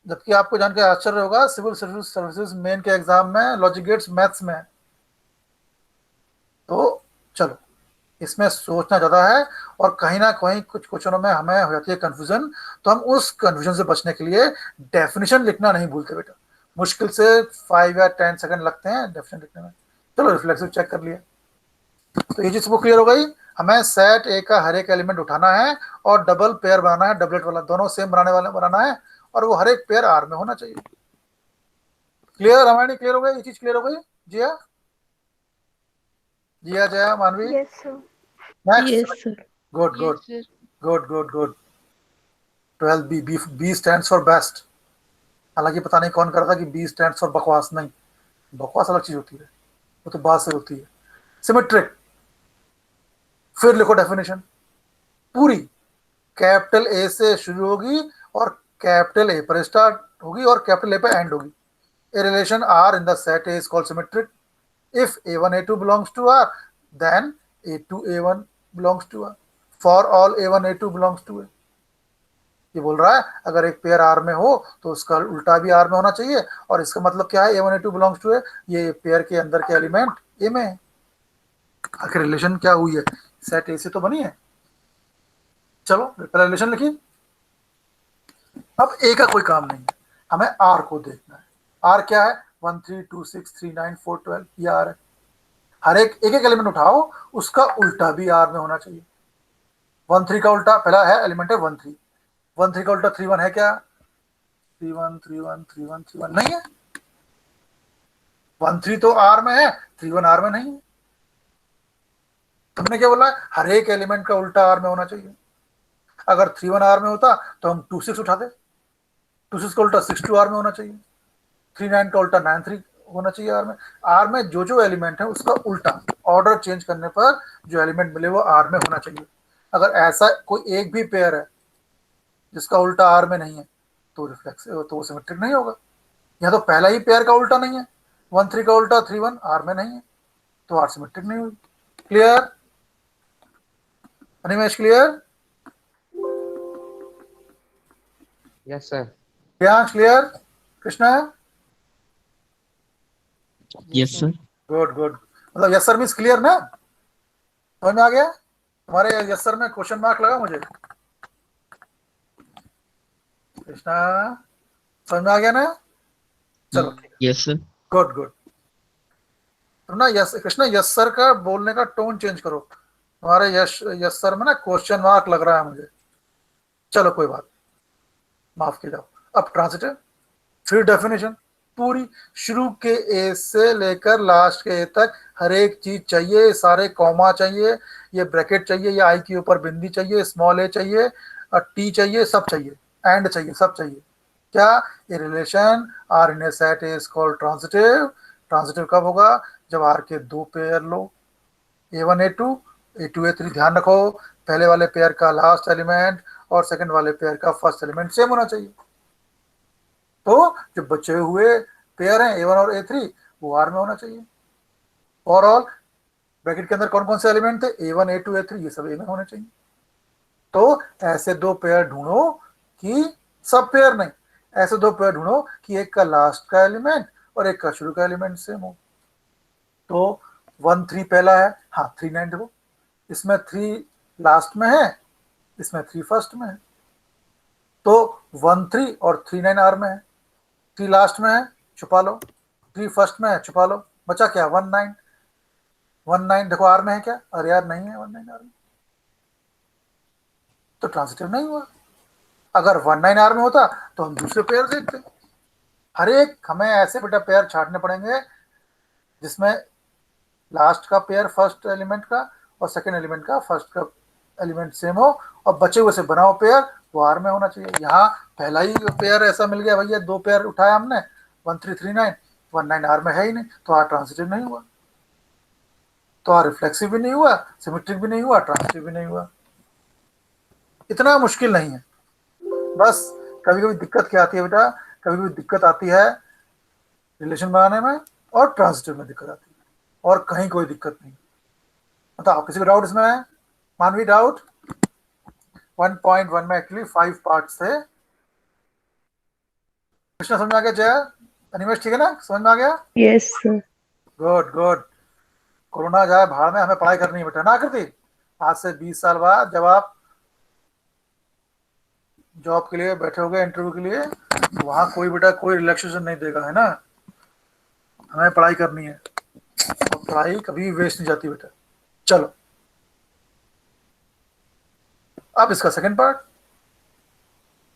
जबकि आपको जान के आश्चर्य होगा, सिविल सर्विसेज मेन के एग्जाम में लॉजिक गेट्स मैथ्स में है। तो चलो, इसमें सोचना ज़्यादा है और कहीं ना कहीं कुछ क्वेश्चनों में हमें हो जाती है कंफ्यूजन। तो हम उस कंफ्यूजन से बचने के लिए डेफिनेशन लिखना नहीं भूलते बेटा। मुश्किल से 5 या 10 सेकंड लगते हैं डेफिनेशन लिखने में। चलो रिफ्लेक्सिव चेक कर लिया, तो ये चीज वो क्लियर हो गई। हमें सेट ए का हर एक एलिमेंट उठाना है और डबल पेयर बनाना है, डबलेट वाला, दोनों सेम बनाने वाला बनाना है, और वो हर एक पेयर आर में होना चाहिए। क्लियर? रामायणी क्लियर हो गई? ये चीज क्लियर हो गई? जिया, जिया, Jaya, Manvi?
Yes, sir.
Next.
Yes, sir.
Good
Yes,
good
sir.
Good good good. 12 B, B stands for best. हालांकि पता नहीं कौन करता कि बी स्टैंड्स फॉर बकवास। नहीं, बकवास अलग चीज होती है, वो तो बात से होती है। सिमेट्रिक। फिर लिखो डेफिनेशन पूरी, कैपिटल ए से शुरू होगी और कैपिटल ए पर स्टार्ट होगी और कैपिटल ए पर एंड होगी. A relation R in the set A is called symmetric. If A1 A2 belongs to R, then A2 A1 belongs to R. For all A1 A2 belongs to A. ये बोल रहा है अगर एक pair are में हो तो उसका उल्टा भी आर में होना चाहिए. और इसका मतलब क्या है, A1 A2 बिलोंग्स टू ए, ये पेयर के अंदर के एलिमेंट ए में है. आखिर रिलेशन क्या हुई है, सेट ए से तो बनी है. चलो पहले रिलेशन लिखिए. अब ए का कोई काम नहीं है, हमें आर को देखना है. आर क्या है, 1 3 2 6 3 9 4 12, ये आर है. हर एक एक एलिमेंट उठाओ, उसका उल्टा भी आर में होना चाहिए. 1 3 का उल्टा पहला है एलिमेंट है 1 3. 1 3 का उल्टा 3 1 है क्या, 3 1 3 1 3 1 3 1 नहीं है. 1 3 तो आर में है, 3 1 आर में नहीं है. तुमने क्या बोला, हर एक एलिमेंट का उल्टा आर में होना चाहिए. अगर 3 1 आर में होता तो हम 2 6 उठाते. 2 6 का उल्टा 6 2 आर में होना चाहिए. 3 9 का उल्टा 9 3 होना चाहिए आर में. आर में जो जो एलिमेंट है उसका उल्टा ऑर्डर चेंज करने पर जो एलिमेंट मिले वो आर में होना चाहिए. अगर ऐसा कोई एक भी पेयर है जिसका उल्टा आर में नहीं है तो रिफ्लेक्स तो वो सिमेट्रिक नहीं होगा. यहाँ तो पहला ही पेयर का उल्टा नहीं है, 1 3 का उल्टा 3 1 आर में नहीं है, तो आर सिमेट्रिक नहीं होगी. Clear Animesh, clear?
Yes sir.
Priyansh clear? Krishna?
Yes, sir.
Good good. मतलब यस सर मीन्स क्लियर ना, समझ में आ गया? तुम्हारे यस सर में क्वेश्चन मार्क लगा मुझे. कृष्णा समझ में आ गया ना? चलो
Yes, sir.
Good good. तो ना यस कृष्णा, यस सर का बोलने का टोन चेंज करो. तुम्हारे यस सर में ना क्वेश्चन मार्क लग रहा है मुझे. चलो कोई बात, माफ किया जाओ. अब ट्रांजिटिव, फिर डेफिनेशन पूरी, शुरू के ए से लेकर लास्ट के ए तक हर एक चीज चाहिए. सारे कॉमा चाहिए, ये ब्रैकेट चाहिए, ये आई के ऊपर बिंदी चाहिए, स्मॉल ए चाहिए, टी चाहिए, सब चाहिए, एंड चाहिए, सब चाहिए. क्या, a relation R in a set is called transitive. Transitive कब होगा, जब आर के दो पेयर लो, A1 A2 A2 A3. ध्यान रखो पहले वाले पेयर का लास्ट एलिमेंट और सेकंड वाले पेयर का फर्स्ट एलिमेंट सेम होना चाहिए. तो जो बचे हुए पेयर हैं A1 और A3 वो आर में होना चाहिए. और ऑल ब्रैकेट के अंदर कौन कौन से एलिमेंट थे, A1 A2 A3, ये सब ए में होने चाहिए. तो ऐसे दो पेयर ढूंढो कि, सब पेयर नहीं, ऐसे दो पेयर ढूंढो कि एक का लास्ट का एलिमेंट और एक का शुरू का एलिमेंट सेम हो. तो 1 3 पहला है, हाँ 3 9 देखो, इसमें 3 लास्ट में है, इसमें 3 फर्स्ट में है. तो 1 3 और 3 9 आर में है. 3 लास्ट में है, छुपा लो. 3 फर्स्ट में है, छुपा लो. बचा क्या, 1 9. 1 9 देखो आर में है क्या, अरे यार नहीं है 1 9 आर में, तो ट्रांजिटिव नहीं हुआ. अगर 1 9 आर में होता तो हम दूसरे पेयर देखते. हर एक हमें ऐसे बेटा पेयर छाटने पड़ेंगे जिसमें लास्ट का पेयर फर्स्ट एलिमेंट का और सेकंड एलिमेंट का फर्स्ट का एलिमेंट सेम हो, और बचे हुए से बना हो पेयर वो आर में होना चाहिए. यहाँ पहला ही पेयर ऐसा मिल गया भैया, दो पेयर उठाया हमने, 1 3 3 9, 1 9 आर में है ही नहीं, तो आर ट्रांजिटिव नहीं हुआ. तो आर रिफ्लेक्सिव भी नहीं हुआ, सिमेट्रिक भी नहीं हुआ, ट्रांजिटिव भी नहीं हुआ. इतना मुश्किल नहीं है. बस कभी कभी दिक्कत क्या आती है बेटा, कभी कभी दिक्कत आती है रिलेशन बनाने में और ट्रांजिटिव में दिक्कत आती है, और कहीं कोई दिक्कत नहीं. बताओ किसी को डाउट इसमें है? मानवी डाउट? 1.1 में एक्चुअली 5 पार्ट्स थे. कृष्णा समझ में आ गया? जय अनिमेश ठीक है ना, समझ में आ गया?
Yes sir.
Good good. Corona जाए भाड़ में, हमें पढ़ाई करनी है बेटा ना आकृति. आज से 20 साल बाद जब आप जॉब के लिए बैठे होगे इंटरव्यू के लिए, वहां कोई बेटा कोई रिलैक्सेशन नहीं देगा, है ना. हमें पढ़ाई करनी है, और पढ़ाई कभी वेस्ट नहीं जाती बेटा. चलो अब इसका सेकंड पार्ट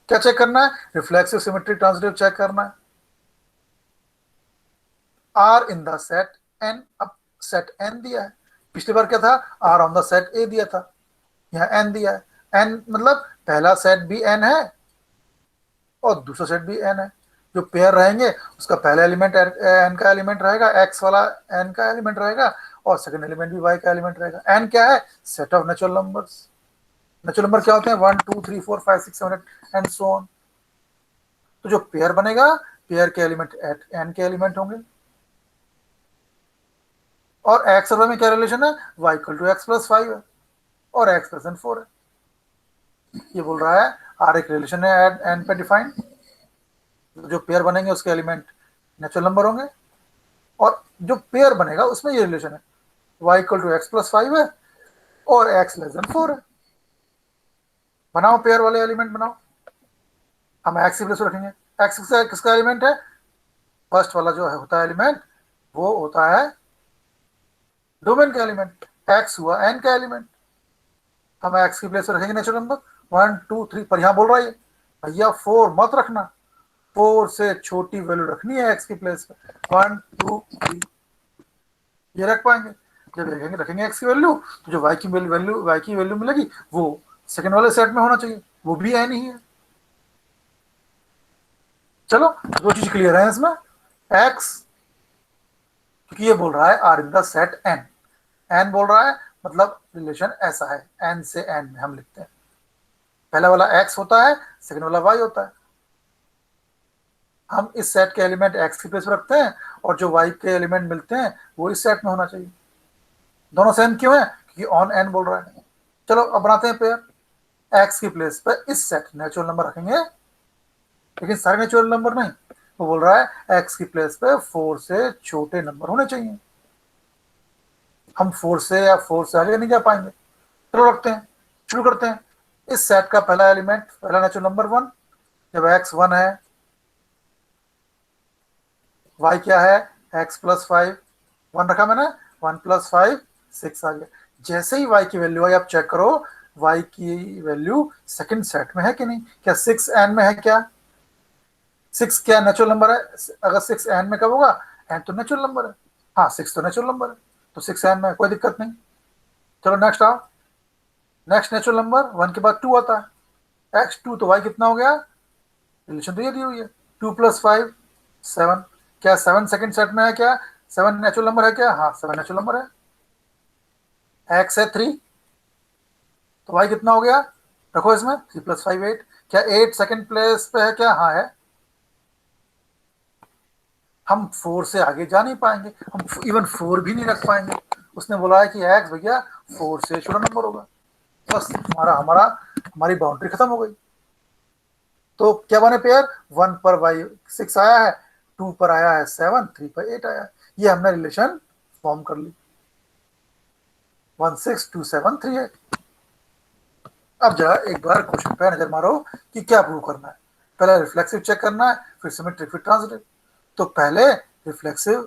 क्या चेक करना है, रिफ्लेक्सिव सिमेट्रिक ट्रांजिटिव चेक करना है. R in the set N. अब सेट एन दिया है, पिछली बार क्या था, R on the set A दिया था, यहाँ एन दिया है. एन मतलब पहला सेट भी एन है और दूसरा सेट भी एन है. जो पेयर रहेंगे उसका पहला एलिमेंट एन का एलिमेंट रहेगा, एक्स वाला एन का एलिमेंट रहेगा, और सेकंड एलिमेंट भी वाई का एलिमेंट रहेगा. एन क्या है, set of natural numbers. Natural number क्या होते हैं? 1 2 3 4 5 6 7 8 एंड सो ऑन। तो जो पेयर बनेगा, पेयर के एलिमेंट एन के एलिमेंट होंगे। और एक्स और वाई में क्या रिलेशन है? Y equal to x plus 5 है और एक्स प्रेजेंट 4 है। ये बोल रहा है आर एक रिलेशन है एन पे डिफाइंड। जो पेयर बनेंगे उसके एलिमेंट नेचुरल नंबर होंगे और जो पेयर बनेगा उसमें ये रिलेशन है, y equal to x plus 5 है और एक्स लेस देन 4 है। बनाओ पेयर वाले एलिमेंट बनाओ। हम एक्स की प्लेस रखेंगे। एक्स किसका एलिमेंट है? फर्स्ट वाला जो है होता है एलिमेंट, वो होता है डोमेन का एलिमेंट। एक्स हुआ एन का एलिमेंट। हम एक्स की प्लेस रखेंगे नेचुरल नंबर 1 2 3, पर यहां बोल रहा है भैया 4 मत रखना, 4 से छोटी वैल्यू रखनी है एक्स की प्लेस पे। 1 2 3 ये रख पाएंगे। जब रखेंगे एक्स की वैल्यू, तो जो वाई की वैल्यू मिलेगी वो सेकंड वाले सेट में होना चाहिए, वो भी एन ही है। चलो दो चीज क्लियर है इसमें। एक्स, क्योंकि ये बोल रहा है R in the set N, N बोल रहा है मतलब रिलेशन ऐसा है, एन से एन में हम लिखते हैं। पहला वाला एक्स होता है, सेकंड वाला वाई होता है। हम इस सेट के एलिमेंट एक्स की प्लेस रखते हैं और जो वाई के एलिमेंट मिलते हैं वो इस सेट में होना चाहिए। दोनों सेम क्यों है? क्योंकि ऑन एन बोल रहा है। चलो अब बनाते हैं पेयर। एक्स की प्लेस पर इस सेट नेचुरल नंबर रखेंगे, लेकिन सारे नेचुरल नंबर नहीं। वो बोल रहा है एक्स की प्लेस पे 4 से छोटे नंबर होने चाहिए। हम 4 से या 4 से आगे नहीं जा पाएंगे। चलो रखते हैं, शुरू करते हैं। इस सेट का पहला एलिमेंट, पहला नेचुरल नंबर 1। जब एक्स 1 है, वाई क्या है? एक्स प्लस 5, 1 रखा मैंने, 1 प्लस 5 6 आ गया। जैसे ही वाई की वैल्यू आई, आप चेक करो वाई की वैल्यू सेकंड सेट में है कि नहीं। क्या 6 एन में है? क्या 6 क्या नेचुरल नंबर है? अगर 6 एन में कब होगा? एन तो नेचुरल नंबर है। हाँ 6 तो नेचुरल नंबर है, तो 6 एन में है, कोई दिक्कत नहीं। चलो नेक्स्ट आओ। नेक्स्ट नेचुरल नंबर 1 के बाद 2 आता है। एक्स 2, तो वाई कितना हो गया? रिलेशन तो ये दी हुई है, 2 प्लस 5 7। क्या 7 सेकंड सेट में है? क्या 7 नेचुरल नंबर है? क्या हाँ 7 नेचुरल नंबर है। एक्स है 3, तो वाई कितना हो गया? रखो इसमें 3 प्लस 5 8। क्या 8 सेकंड प्लेस पे है? क्या हाँ है। हम 4 से आगे जा नहीं पाएंगे, हम इवन 4 भी नहीं रख पाएंगे। उसने बोला है कि एक्स भैया 4 से छोटा नंबर होगा। बस हमारा हमारा हमारी बाउंड्री खत्म हो गई। तो क्या बने पेयर? 1 पर वाई 6 आया है, 2 पर आया है 7, 3 पर 8 आया है। ये हमने रिलेशन फॉर्म कर ली, 1 6 2 7 3 8। अब जरा एक बार क्वेश्चन पे नजर मारो कि क्या प्रूव करना है। पहले रिफ्लेक्सिव चेक करना है, फिर सिमेट्रिक, फिर ट्रांजिटिव। तो पहले रिफ्लेक्सिव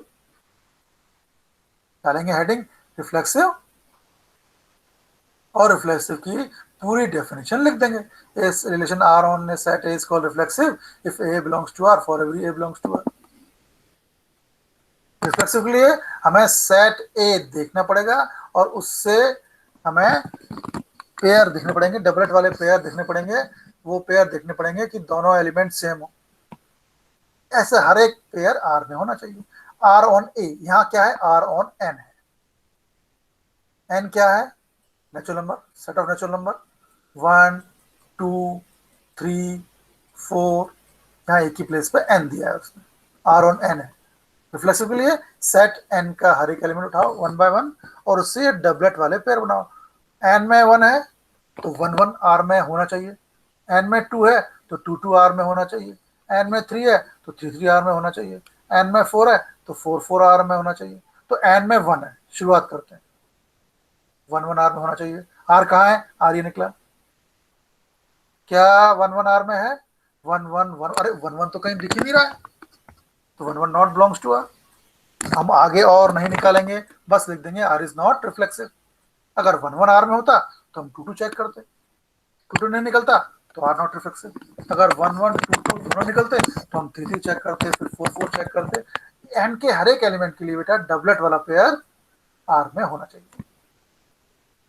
डालेंगे हेडिंग रिफ्लेक्सिव, और रिफ्लेक्सिव की पूरी डेफिनेशन लिख देंगे। इस relation R on set A is called reflexive if a belongs to R for every a belongs to R. Reflexive के लिए हमें सेट ए देखना पड़ेगा और उससे हमें पेयर देखने पड़ेंगे, डबलेट वाले पेयर देखने पड़ेंगे। वो पेयर देखने पड़ेंगे कि दोनों एलिमेंट सेम हो। ऐसे हर एक पेयर आर में होना चाहिए। आर ऑन ए, यहाँ क्या है? आर ऑन एन है। एन क्या है? Natural number, set of natural number 1 2 3 4। यहाँ एक ही प्लेस पे एन दिया है उसने, आर ऑन एन है। रिफ्लेक्सिव के लिए सेट एन का हर एक एलिमेंट उठाओ 1 बाय 1 और उससे डबलेट वाले पेयर बनाओ। एन में 1 है तो 1 1 आर में होना चाहिए। एन में 2 है तो 2 2 आर में होना चाहिए। एन में 3 है तो 3 3 आर में होना चाहिए। एन में 4 है तो 4 4 आर में होना चाहिए। तो एन में 1 है, शुरुआत करते हैं। 1 1 आर में होना चाहिए। आर कहाँ है? आर ये निकला। क्या 1 1 आर में है? 1 1 1, अरे 1 1 तो कहीं दिख ही नहीं रहा है, तो 1 1 नॉट बिलोंग्स टू आर। हम आगे और नहीं निकालेंगे, बस लिख देंगे आर इज नॉट रिफ्लेक्सिव। अगर 1 1 आर में होता तो हम 2 2 चेक करते, 2 2 नहीं निकलता तो आर नॉट रिफ्लेक्सिव। अगर 1 1 2 2 दोनों निकलते तो हम 3 3 चेक करते, फिर 4 4 चेक करते। एन के हर एक एलिमेंट के लिए बेटा डबलेट वाला पेयर आर में होना चाहिए।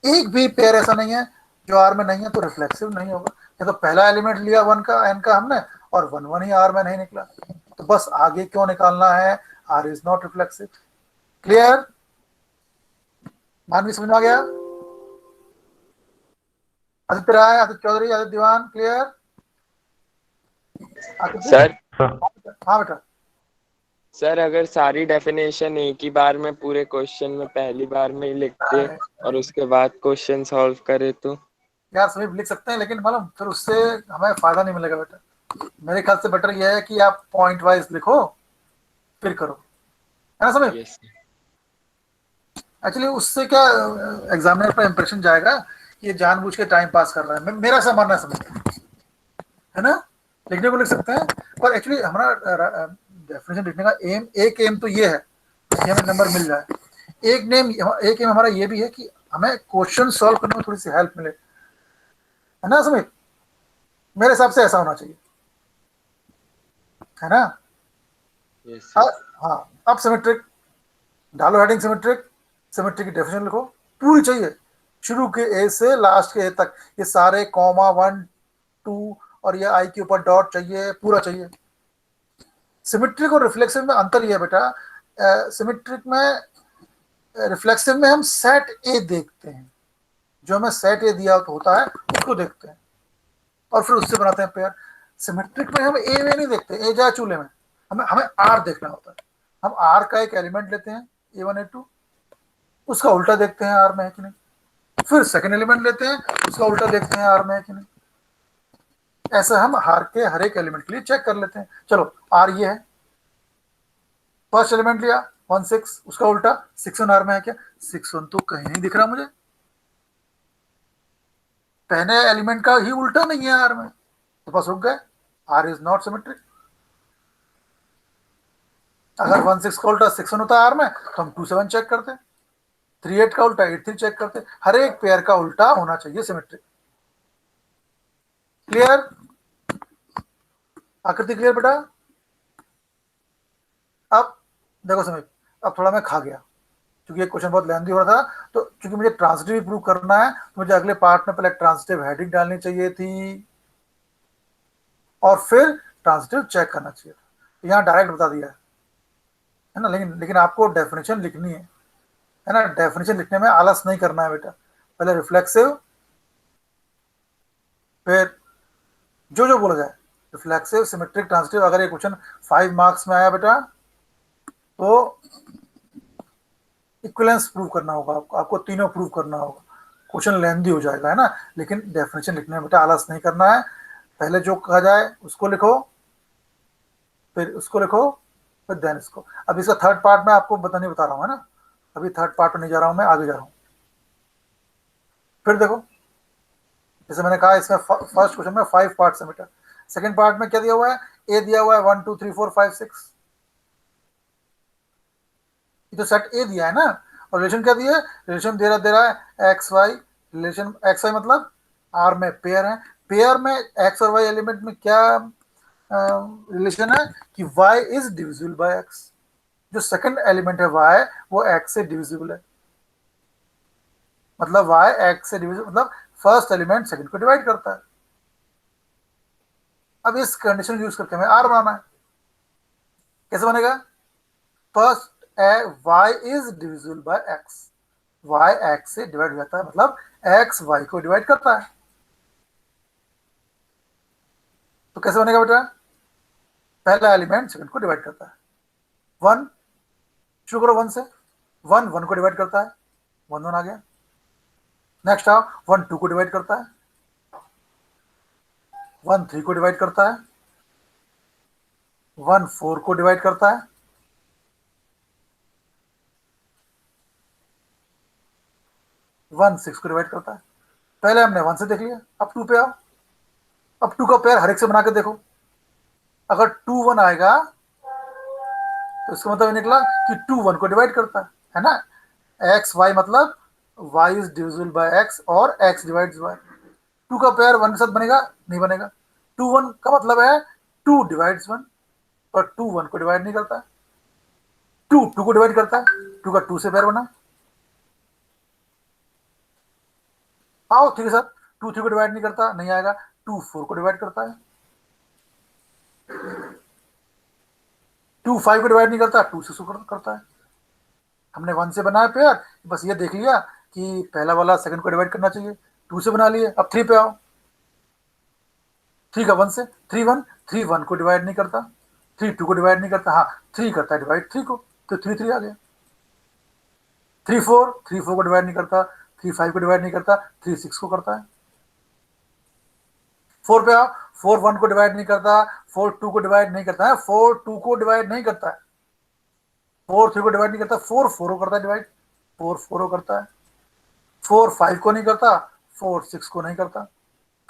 एक भी पेयर ऐसा नहीं है जो आर में नहीं है तो रिफ्लेक्सिव नहीं होगा। या तो पहला एलिमेंट लिया 1 का एन का हमने और 1 1 ही आर में नहीं निकला, तो बस आगे क्यों निकालना है? R is not reflexive. Clear? Manvi समझ में आ गया? आदित्य राय, आदित्य चौधरी, आदित्य दीवान, क्लियर? आदित्य,
सर
हाँ बेटा।
सर अगर सारी डेफिनेशन एक ही बार में पूरे क्वेश्चन में पहली बार में ही लिख दे और उसके बाद क्वेश्चन सॉल्व करे तो?
यार सभी लिख सकते हैं, लेकिन मालूम फिर उससे हमें फायदा नहीं मिलेगा बेटा। मेरे ख्याल से बेटर यह है कि आप पॉइंट वाइज लिखो फिर करो, है ना समीप?
यस
एक्चुअली उससे क्या एग्जामिनर पर इंप्रेशन जाएगा कि ये जानबूझ के टाइम पास कर रहा है। मेरा ऐसा मानना है समीप, है ना? लिखने को लिख सकते हैं, पर एक्चुअली हमारा डेफिनेशन लिखने का एम, एक एम तो ये है कि हमें नंबर मिल जाए। एक एम हमारा ये भी है कि हमें क्वेश्चन सॉल्व करने में थोड़ी सी हेल्प मिले, है ना समीप? मेरे हिसाब से ऐसा होना चाहिए, है ना?
यस
हाँ।
सर।
हाँ, अब सिमेट्रिक डालो, हेडिंग सिमेट्रिक। सिमेट्रिक की डेफिनेशन लिखो, पूरी चाहिए, शुरू के ए से लास्ट के ए तक। ये सारे कॉमा, 1 2 और ये आई के ऊपर डॉट चाहिए, पूरा चाहिए। सिमेट्रिक और रिफ्लेक्सिव में अंतर ये है बेटा, सिमेट्रिक में, रिफ्लेक्सिव में हम सेट ए देखते हैं, जो हमें सेट ए दिया होता है उसको देखते हैं और फिर उससे बनाते हैं पेयर। सिमेट्रिक में हम ए वे नहीं देखते, ए जा चूल्हे में, हमें हमें आर देखना होता है। हम आर का एक एलिमेंट लेते हैं, A1 A2, उसका उल्टा देखते हैं आर में है कि नहीं, फिर सेकंड एलिमेंट लेते हैं, उसका उल्टा देखते हैं आर में है कि नहीं। ऐसा हम हार के हर एक एलिमेंट के लिए चेक कर लेते हैं। चलो, आर ये है, फर्स्ट एलिमेंट लिया 1 6, उसका उल्टा 6 1 आर में है क्या? 6 1 तो कहीं नहीं दिख रहा मुझे, पहले एलिमेंट का ही उल्टा नहीं है आर में, तो बस रुक गए, आर इज नॉट सिमेट्रिक। अगर 1 6 का उल्टा 6 1 होता है आर में, तो हम 2 7 चेक करते, 3 8 का उल्टा 8 3 चेक करते। हर एक पेयर का उल्टा होना चाहिए सिमेट्रिक। क्लियर? आकृति क्लियर बेटा? अब देखो समय, अब थोड़ा मैं खा गया क्योंकि ये क्वेश्चन बहुत लेंदी हो रहा था, तो क्योंकि मुझे ट्रांसिटिव प्रूव करना है तो मुझे अगले पार्ट में पहले ट्रांसिटिव हेडिंग डालनी चाहिए थी और फिर ट्रांसिटिव चेक करना चाहिए था। तो यहाँ डायरेक्ट बता दिया है ना, लेकिन लेकिन आपको डेफिनेशन लिखनी है ना? डेफिनेशन लिखने में आलस नहीं करना है बेटा। पहले रिफ्लेक्सिव, फिर जो जो बोला जाए, रिफ्लेक्सिव, सिमेट्रिक, ट्रांसिटिव। अगर ये क्वेश्चन 5 मार्क्स में आया बेटा तो इक्विवेलेंस प्रूव करना होगा आपको, आपको तीनों प्रूव करना होगा। क्वेश्चन लेंदी हो जाएगा, है ना? लेकिन डेफिनेशन लिखने में बेटा आलस नहीं करना है। पहले जो कहा जाए उसको लिखो, फिर उसको लिखो, फिर देन इसको। अब इसका थर्ड पार्ट मैं आपको नहीं बता रहा हूँ, है ना? अभी थर्ड पार्ट में नहीं जा रहा हूँ, मैं आगे जा रहा हूँ। फिर देखो, जैसे मैंने कहा इसमें फर्स्ट क्वेश्चन में 5 पार्ट्स है बेटा। सेकंड पार्ट में क्या दिया हुआ है? ए दिया हुआ है 1 2 3 4 5 6, ये तो सेट ए दिया है ना। और रिलेशन क्या दिया है? रिलेशन दे रहा है x y. Relation x y मतलब आर में पेयर है, पेयर में एक्स और वाई एलिमेंट में क्या रिलेशन है कि y is divisible by x. जो सेकंड एलिमेंट है वाई, वो एक्स से डिविजिबल है, मतलब वाई एक्स से डिविजिबल मतलब फर्स्ट एलिमेंट सेकंड को डिवाइड करता है। अब इस कंडीशन यूज करके हमें आर बनाना है। कैसे बनेगा? First, y is divisible by x, y x से डिवाइड हो जाता है, मतलब एक्स वाई को डिवाइड करता है। तो कैसे बनेगा बेटा? पहला एलिमेंट सेकंड को डिवाइड करता है। 1, शुरू करो 1 से, 1 1 को डिवाइड करता है, 1 1 आ गया। नेक्स्ट आओ, 1 2 को डिवाइड करता है, 1 3 को डिवाइड करता है, 1 4 को डिवाइड करता है, 1 6 को डिवाइड करता है। पहले हमने 1 से देख लिया, अब 2 पे आओ। अब 2 का पेयर हर एक से बना के देखो। अगर 2 1 आएगा तो इसका मतलब निकला कि 2 1 को डिवाइड करता है ना? एक्स वाई मतलब y is divisible by x और एक्स डिवाइड्स वाई। 2 का पेयर 1 के साथ बनेगा? नहीं बनेगा। 2 1 का मतलब है 2 डिवाइड्स 1, पर 2 1 को डिवाइड नहीं करता। 2 2 को डिवाइड करता है, 2 का 2 से पेयर बना। आओ ठीक है सर, 2 3 को डिवाइड नहीं करता, नहीं आएगा। 2 4 को डिवाइड करता है, 2 5 को डिवाइड नहीं करता, 2 6 को करता है। हमने 1 से बनाया पेयर, बस ये देख लिया कि पहला वाला सेकंड को डिवाइड करना चाहिए, 2 से बना लिए। अब 3 पे आओ, 3 का 1 से, 3 1, 3 1 को डिवाइड नहीं करता, 3 2 को डिवाइड नहीं करता, हाँ 3 करता है डिवाइड 3 को, तो 3 3 आ गया। 3 4, 3 4 को डिवाइड नहीं करता, 3 5 को डिवाइड नहीं करता, 3 6 को करता है। 4 पे आओ, 4 1 को डिवाइड नहीं करता, 4 2 को डिवाइड नहीं करता है, 4 2 को डिवाइड नहीं करता है, 4 3 को डिवाइड नहीं करता, 4 4 को करता है डिवाइड, 4 4 को करता है, 4 5 को नहीं करता, 4 6 को नहीं करता।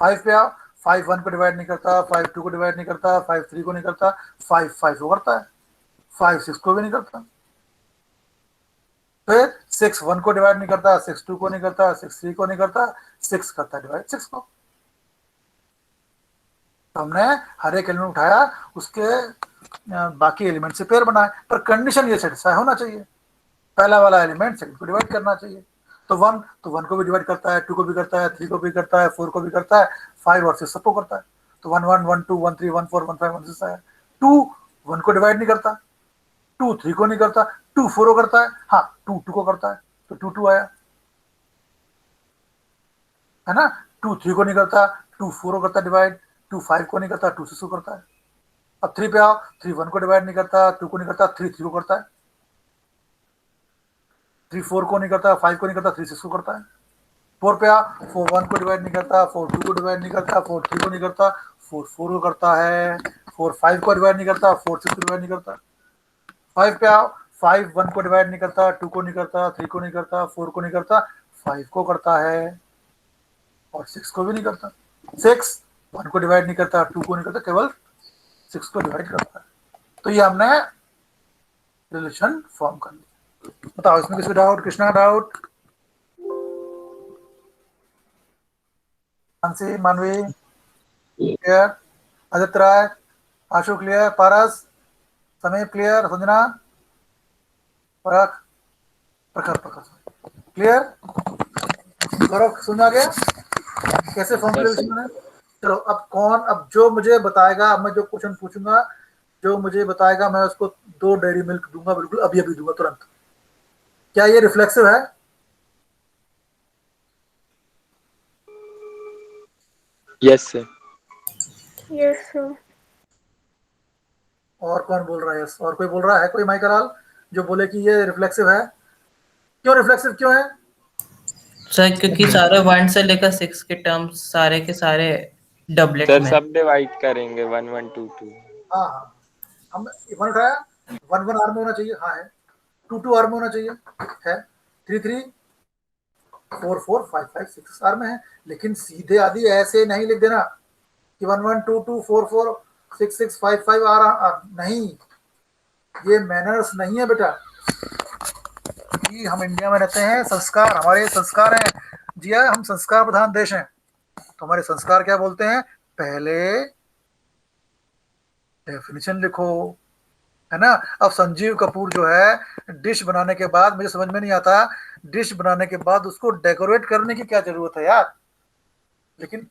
5 पे आओ, 5 1 को डिवाइड नहीं करता, 5 2 को डिवाइड नहीं करता, 5 3 को नहीं करता, 5 5 को करता है, 5 6 को भी नहीं करता। फिर 6 1 को डिवाइड नहीं करता, 6 2 को नहीं करता, 6 3 को नहीं करता, 6 करता है डिवाइड 6 को। तो हमने हर एक एलिमेंट उठाया, उसके बाकी एलिमेंट से पेयर बनाए, पर कंडीशन ये सेटिस्फाई होना चाहिए, पहला वाला एलिमेंट सेकंड को डिवाइड करना चाहिए। तो 1 को भी डिवाइड करता है, 2 को भी करता है, 3 को भी करता है, 4 को भी करता है, 5 और 6 सबको करता है। तो 1 1 1 2 1 3 1 4 1 5 1 6 है। 2 1 को डिवाइड नहीं करता, 2 3 को नहीं करता, 2 4 को करता है, हाँ 2 2 को करता है, तो 2 2 आया है ना। 2 3 को नहीं करता, 2 4 को करता डिवाइड, 2 5 को नहीं करता, 2 6 को करता है। अब 3 पे आओ, 3 1 को डिवाइड नहीं करता, 2 को नहीं करता, 3 3 को करता है, 3 4 को नहीं करता, 5 को नहीं करता, 3 6 को करता है। 4 पे आ, 4 1 को डिवाइड नहीं करता, 4 2 को डिवाइड नहीं करता, 4 3 को नहीं करता, 4 4 को करता है, 4 5 को डिवाइड नहीं करता, 4 6 को डिवाइड नहीं करता। 5 पे आओ, 5 1 को डिवाइड नहीं करता, 2 को नहीं करता, 3 को नहीं करता, 4 को नहीं करता, 5 को करता है और 6 को भी नहीं करता। 6 1 को डिवाइड नहीं करता, 2 को नहीं करता, केवल 6 को डिवाइड करता है। तो ये हमने रिलेशन फॉर्म कर लिया। बताओ इसमें किसी डाउट? कृष्णा डाउट? मानसी, मानवी क्लियर? आदित्य राय, आशु क्लियर? पारस, समीप क्लियर? संजना, प्रखर प्रखर क्लियर? गौरव समझ आ गया कैसे फॉर्म
Yes,
रिलेशन है? चलो अब कौन, अब जो मुझे बताएगा, अब मैं जो क्वेश्चन पूछूंगा, जो मुझे बताएगा मैं उसको 2 डेयरी मिल्क दूंगा, बिल्कुल अभी अभी दूंगा तुरंत। क्या ये रिफ्लेक्सिव है?
yes sir.
Yes, sir.
और कौन बोल रहा है? यस। और कोई बोल रहा है? कोई माइकल जो बोले कि ये रिफ्लेक्सिव है? क्यों रिफ्लेक्सिव क्यों है?
सर क्योंकि सारे 1 से लेकर 6 के टर्म्स सारे के सारे डबलेट
सर
में।
सब डिवाइड करेंगे 1 1 2 2।
हाँ हाँ, हम 1 उठाया, 1 1 आर में होना चाहिए, हाँ है। 2 2 आर में होना चाहिए, है। 3 3 4 4 5 5 6 आर में है। लेकिन सीधे आदि ऐसे नहीं लिख देना कि 1 1 2 2 4 4 6 6 5 5 आर नहीं, ये मैनर्स नहीं है बेटा। कि हम इंडिया में रहते हैं, संस्कार हमारे संस्कार हैं जी, हम संस्कार प्रधान देश हैं। तो हमारे संस्कार क्या बोलते हैं? पहले डेफिनेशन लिखो, है ना। अब संजीव कपूर जो है, डिश बनाने के बाद, मुझे समझ में नहीं आता, डिश बनाने के बाद उसको डेकोरेट करने की क्या जरूरत है यार? लेकिन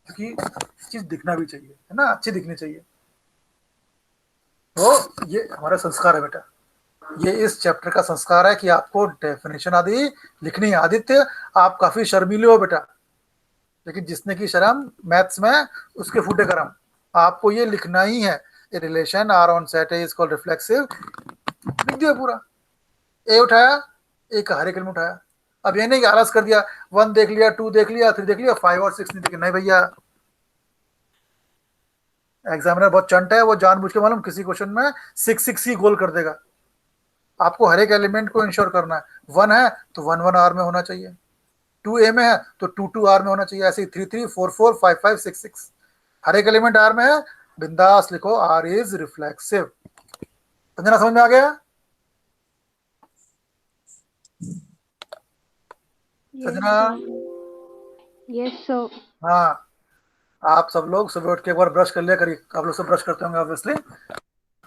क्योंकि चीज दिखना भी चाहिए, है ना, अच्छी दिखनी चाहिए। तो ये हमारा संस्कार है बेटा, ये इस चैप्टर का संस्कार है कि आपको डेफिनेशन आदि लिखनी है। आदित्य, आप काफी शर्मीले हो बेटा, लेकिन जिसने की शर्म मैथ्स में, उसके फूटे करम। आपको ये लिखना ही है, a relation R on set is called reflexive, लिख दिया पूरा। ए उठाया, ए का हर एक एलिमेंट उठाया। अब ये नहीं कि आलस कर दिया, 1 देख लिया, 2 देख लिया, 3 देख लिया, 5 और 6 नहीं देखे। नहीं भैया, एग्जामिनर बहुत चंट है, वो जानबूझ के मालूम किसी क्वेश्चन में 6 6 ही गोल कर देगा। आपको हर एक एलिमेंट को इंश्योर करना है। 1 है तो 1 1 आर में होना चाहिए, 2 ए में है तो 2 2 आर में होना चाहिए, ऐसे ही 3 3 4 4 5 5 6 6 हर एक एलिमेंट आर में है। बिंदास लिखो, आर इज रिफ्लेक्सिव। संजना समझ में आ गया? संजना?
Yes, sir.
हाँ, आप सब लोग सुबह उठ के एक बार ब्रश कर लिया करिए। आप लोग सब ब्रश करते होंगे ऑब्वियसली,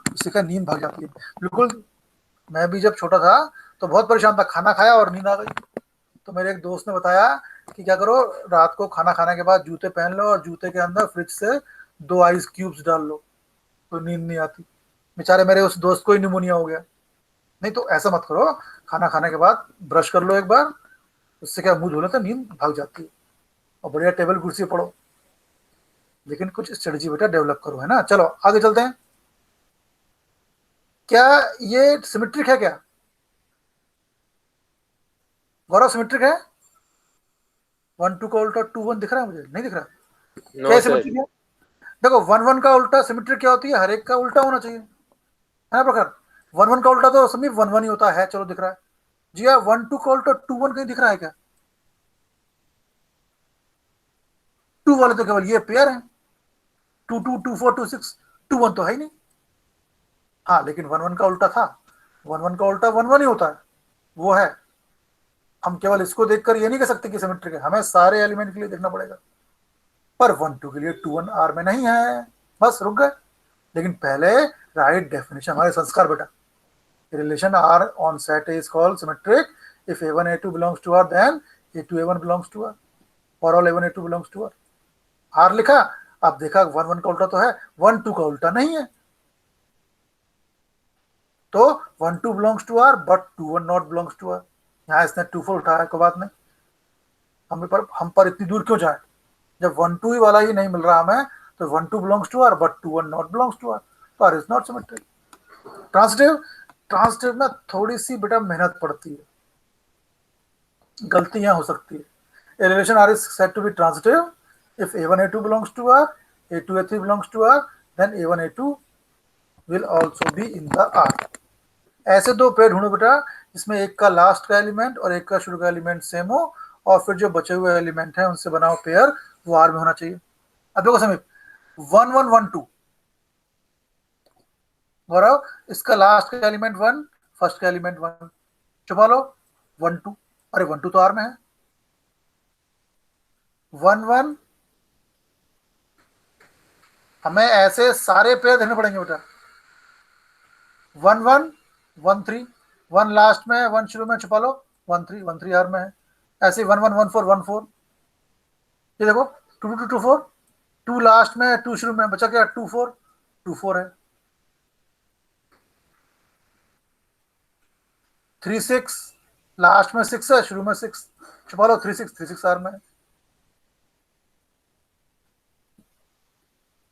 उसी का नींद भाग जाती है बिल्कुल। मैं भी जब छोटा था तो बहुत परेशान था, खाना खाया और नींद आ गई। तो मेरे एक दोस्त ने बताया कि क्या करो, रात को खाना खाने के बाद जूते पहन लो और जूते के अंदर फ्रिज से 2 आइस क्यूब्स डाल लो, तो नींद नहीं आती। बेचारे मेरे उस दोस्त को ही निमोनिया हो गया। नहीं तो ऐसा मत करो, खाना खाने के बाद ब्रश कर लो एक बार, उससे क्या मुंह धो लेते, नींद भाग जाती है। और बढ़िया टेबल कुर्सी पढ़ो, लेकिन कुछ स्ट्रेटजी बेटा डेवलप करो, है ना। चलो आगे चलते हैं। क्या ये सिमेट्रिक है क्या गौरव? सिमेट्रिक है? 1 2 का उल्टा 2 1 दिख रहा है मुझे? नहीं दिख रहा?
नो
क्या
सर।
सिमेट्रिक है? देखो 1 1 का उल्टा सिमेट्रिक क्या होती है? हर एक का उल्टा होना चाहिए, है ना प्रकार। 1 1 का उल्टा तो सभी 1 1 ही होता है, चलो दिख रहा है जी हाँ। 1 2 का उल्टा 2 1 कहीं दिख रहा है क्या? 2 वाले तो केवल ये पेयर है, 2 2 2 4 2 6, 2 1 तो है ही नहीं। हाँ लेकिन 1 1 का उल्टा था, 1 1 का उल्टा 1 1 ही होता है, वो है। हम केवल इसको देखकर ये नहीं कह सकते कि सिमेट्रिक है, हमें सारे एलिमेंट के लिए देखना पड़ेगा। पर 1 2 के लिए 2 1 आर में नहीं है, बस रुक गए। लेकिन पहले राइट डेफिनेशन, हमारे संस्कार बेटा। Relation R on set A is called symmetric if A1 A2 belongs to R, then A2 A1 belongs to R, or all A1 A2 belongs to R। R लिखा, अब देखा 1 1 का उल्टा तो है, 1 2 का उल्टा नहीं है, तो 1 2 belongs to R but 2 1 not belongs to R। यहाँ इसने 2 4 उठाया, कोई बात नहीं, हम पर इतनी दूर क्यों जाए? जब 1 2 ही वाला ही नहीं मिल रहा हमें, तो 1 2 belongs to R but 2 1 not belongs to R, तो R is not symmetric। Transitive, transitive में थोड़ी सी बेटा मेहनत पड़ती है, गलतियां हो सकती है। A relation R is said to be transitive if A1 A2 belongs to R, A2 A3 belongs to R, then A1 A2 will also be in the R। ऐसे दो पेयर ढूंढो बेटा जिसमें एक का लास्ट का एलिमेंट और एक का शुरू का एलिमेंट सेम हो, और फिर जो बचे हुए एलिमेंट हैं उनसे बनाओ पेयर, वो आर में होना चाहिए। अब देखो समीप, 1 1 1 2 गौरव, इसका लास्ट का एलिमेंट 1, फर्स्ट का एलिमेंट 1, छुपा लो 1 2, अरे 1 2 तो आर में है। 1 1, हमें ऐसे सारे पेयर देखने पड़ेंगे बेटा। 1 1 1 3, 1 लास्ट में, 1 शुरू में, छुपा लो 1 3, 1 3 आर में है। ऐसे 1 1 1 4 1 4, ये देखो 2 2 2 4, 2 लास्ट में, 2 शुरू में, बचा क्या 2 4, 2 4 है। 3 6, लास्ट में 6 है, शुरू में 6, छुपा लो 3 6, 3 6 आर में है।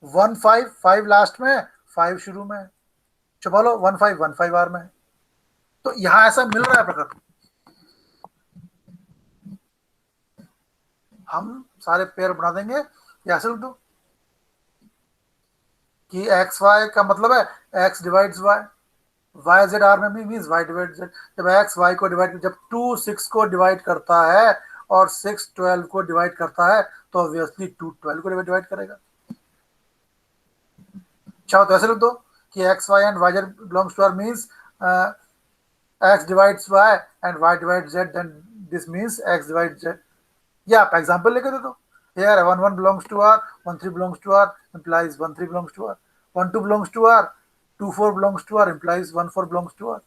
1 5, 5 लास्ट में, 5 शुरू में, छुपा लो 1 5, 1 5 आर में है। तो यहां ऐसा मिल रहा है प्रकार, हम सारे पेयर बना देंगे। या ऐसे लिख दो कि एक्स वाई का मतलब है x divides y, y z R में भी मीन्स वाई डिवाइड जेड। जब एक्स वाई को डिवाइड, जब 2 6 को डिवाइड करता है और 6 12 को डिवाइड करता है, तो ऑब्वियसली 2 12 को डिवाइड करेगा। अच्छा तो ऐसे लिख दो कि x y and y z belongs to R means x divides y and y divides z, then this means x divides z। या आप एग्जांपल लेके दे दो, here 1 1 belongs to r, 1 3 belongs to r implies 1 3 belongs to r, 1 2 belongs to r, 2 4 belongs to r implies 1 4 belongs to r,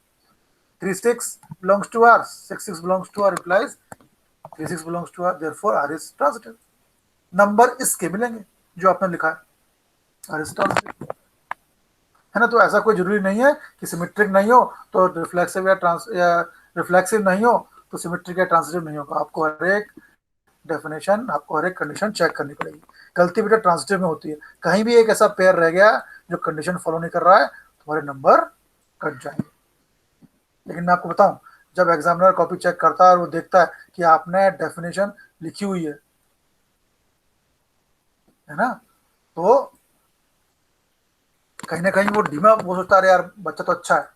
3 6 belongs to r, 6 6 belongs to r implies 3 6 belongs to r, therefore r is transitive। Number इसके मिलेंगे जो आपने लिखा है, r is transitive, है ना। तो ऐसा कोई जरूरी नहीं है कि सिमेट्रिक नहीं हो तो रिफ्लेक्सिव या रिफ्लेक्सिव नहीं हो तो सिमेट्रिक या ट्रांसिटिव नहीं होगा। आपको हर एक डेफिनेशन, आपको हर एक कंडीशन चेक करनी पड़ेगी। गलती बेटा ट्रांसिटिव में होती है, कहीं भी एक ऐसा पेयर रह गया जो कंडीशन फॉलो नहीं कर रहा है, तुम्हारे नंबर कट जाएंगे। लेकिन मैं आपको बताऊं, जब एग्जामिनर कॉपी चेक करता है और वो देखता है कि आपने डेफिनेशन लिखी हुई है ना, तो कहीं ना कहीं वो धीमा, वो सोचता है यार बच्चा तो अच्छा है,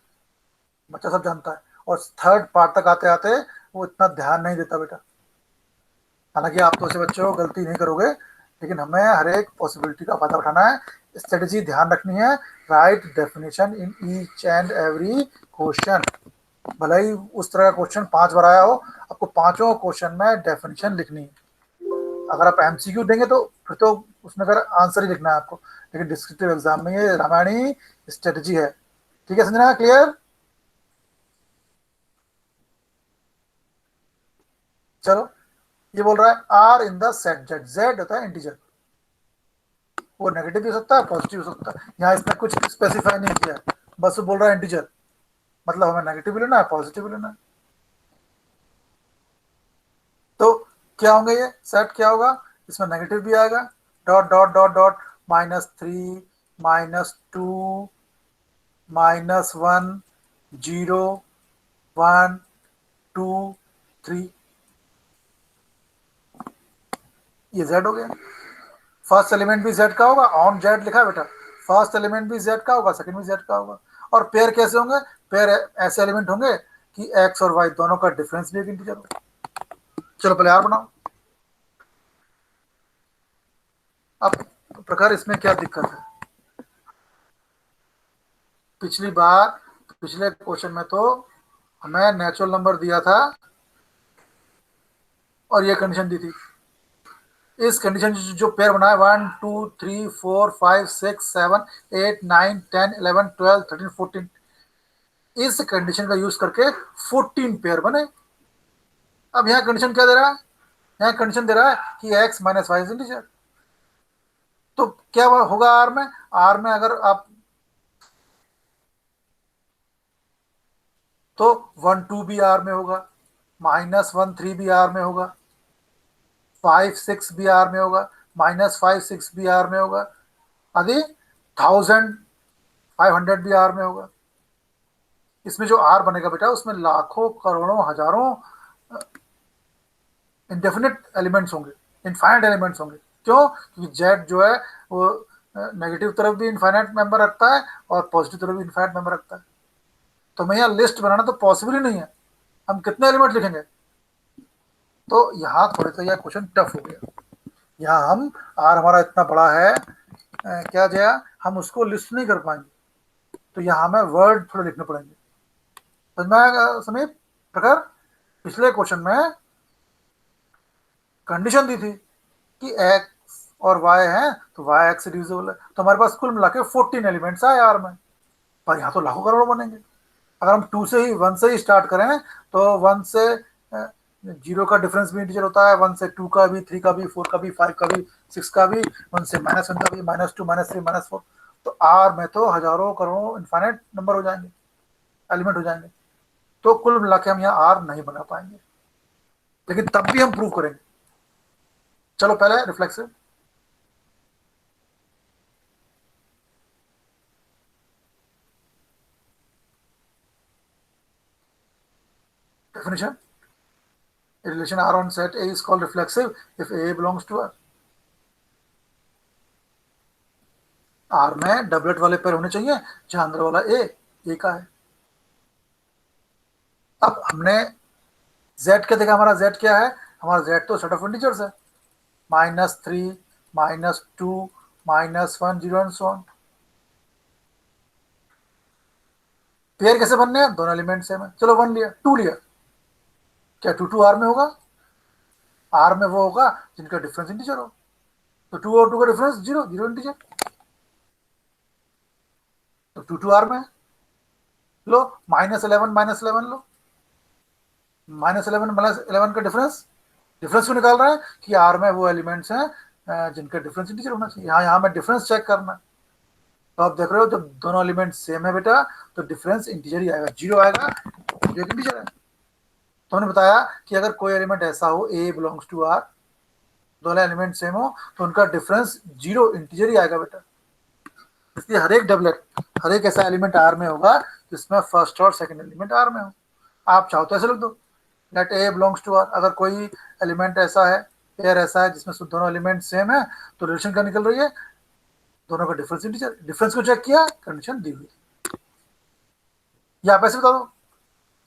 बच्चा सब जानता है, और थर्ड पार्ट तक आते आते वो इतना ध्यान नहीं देता बेटा। हालांकि आप तो ऐसे बच्चे हो, गलती नहीं करोगे, लेकिन हमें हर एक पॉसिबिलिटी का फायदा उठाना है, स्ट्रेटेजी ध्यान रखनी है, right definition in each and every question. भले ही उस तरह का क्वेश्चन 5 बार आया हो, आपको पांचों क्वेश्चन में डेफिनेशन लिखनी है। अगर आप एमसीक्यू देंगे तो फिर तो उसमें अगर आंसर ही लिखना है आपको, लेकिन डिस्क्रिप्टिव एग्जाम में ये रामायणी स्ट्रेटजी है। ठीक है, समझना? क्लियर? चलो, ये बोल रहा है R in the set Z, Z होता है इंटीजर, वो नेगेटिव भी हो सकता है, पॉजिटिव हो सकता है। यहाँ इसने कुछ स्पेसिफाई नहीं किया, बस वो बोल रहा है इंटीजर, मतलब हमें नेगेटिव भी लेना है, पॉजिटिव भी लेना है। तो क्या होंगे ये सेट? क्या होगा? इसमें नेगेटिव भी आएगा, डॉट डॉट डॉट डॉट -3 -2 -1 0 1 2 3, ये z हो गया। फर्स्ट एलिमेंट भी z का होगा, ऑन z लिखा है बेटा, फर्स्ट एलिमेंट भी z का होगा, सेकंड भी z का होगा। और पेयर कैसे होंगे? पेयर ऐसे एलिमेंट होंगे कि x और y दोनों का डिफरेंस भी एक इंटीजर हो। चलो पहले r बनाओ। अब प्रकार इसमें क्या दिक्कत है? पिछले क्वेश्चन में तो हमें नेचुरल नंबर दिया था और ये कंडीशन दी थी। इस कंडीशन जो पेयर बना है 1 2 3 4 5 6 7 8 9 10 11 12 13 14, इस कंडीशन का यूज करके 14 पेयर बने। अब यहाँ कंडीशन क्या दे रहा है? यहाँ कंडीशन दे रहा है कि x minus y is integer. तो क्या होगा आर में? आर में अगर आप तो 1 2 भी आर में होगा, -1 3 भी आर में होगा, 5 6 भी आर में होगा, -5 6 भी आर में होगा, आदि 1500 भी आर में होगा। इसमें जो आर बनेगा बेटा उसमें लाखों करोड़ों हजारों इंडेफिनिट एलिमेंट्स होंगे, इनफाइनाइट एलिमेंट्स होंगे। क्यों? क्योंकि जेड जो है वो नेगेटिव तरफ भी इनफाइनाइट मेंबर रखता है और पॉजिटिव तरफ भी इनफाइनाइट मेंबर रखता है। तो मैं यहाँ लिस्ट बनाना तो पॉसिबल ही नहीं है, हम कितने एलिमेंट लिखेंगे? तो यहाँ थोड़ा सा यह क्वेश्चन टफ हो गया। यहाँ हम आर हमारा इतना बड़ा है, क्या जया, हम उसको लिस्ट नहीं कर पाएंगे, तो यहाँ हमें वर्ड थोड़े लिखने पड़ेंगे। समझ में आएगा समीप? प्रकार पिछले क्वेश्चन में कंडीशन दी थी कि x और y है तो y x से डिविजिबल है, तो हमारे पास कुल मिला के 14 एलिमेंट्स आए आर में, पर यहाँ तो लाखों करोड़ों बनेंगे। अगर हम 1 से ही स्टार्ट करें तो 1 से 0 का डिफरेंस भी इंटीजर होता है, 1 से 2 का भी, 3 का भी, 4 का भी, 5 का भी, 6 का भी, 1 से -1 का भी, -2 -3 -4, तो आर में तो हजारों करोड़ों इनफाइनाइट नंबर हो जाएंगे, एलिमेंट हो जाएंगे। तो कुल मिला के हम यहाँ आर नहीं बना पाएंगे, लेकिन तब भी हम प्रूव करेंगे। चलो पहले reflexive. Definition: a relation R on set A is called reflexive if A belongs to R. R में डबलेट वाले पेयर होने चाहिए जहां अंदर वाला A का है। अब हमने Z क्या देखा? हमारा Z क्या है? हमारा Z तो सेट ऑफ इंटीजर्स है, -3 -2 -1 0 एंड सो ऑन। पेयर कैसे बनने हैं? दोनों एलिमेंट सेम है। चलो 1 लिया, 2 लिया, क्या 2 2 आर में होगा? आर में वो होगा जिनका डिफरेंस इंटीजर हो, तो 2 और 2 का डिफरेंस 0 0 इंटीजर, तो 2 2 आर में लो। -11 लो, -11 -11 का डिफरेंस क्यों निकाल रहा है? कि आर में वो एलिमेंट्स हैं जिनका डिफरेंस इंटीजर होना चाहिए। यहाँ हमें डिफरेंस चेक करना है, तो आप देख रहे हो जब दोनों एलिमेंट सेम है बेटा तो डिफरेंस इंटीजर ही आएगा, 0 आएगा, जो एक इंटीजर है। तो हमने बताया कि अगर कोई एलिमेंट ऐसा हो A बिलोंग्स टू R, दोनों एलिमेंट सेम हो तो उनका डिफरेंस 0 इंटीजर ही आएगा बेटा। इसलिए हर एक डबलेट, हर एक ऐसा एलिमेंट R में होगा जिसमें फर्स्ट और सेकंड एलिमेंट R में हो। आप चाहो तो ऐसे लिख दो, let A belongs to R। अगर कोई एलिमेंट ऐसा है, पेयर ऐसा है जिसमें दोनों एलिमेंट सेम है, तो रिलेशन क्या निकल रही है? दोनों का डिफरेंस इंटीजर। डिफरेंस को चेक किया, कंडीशन दी हुई। या आप ऐसे बता दो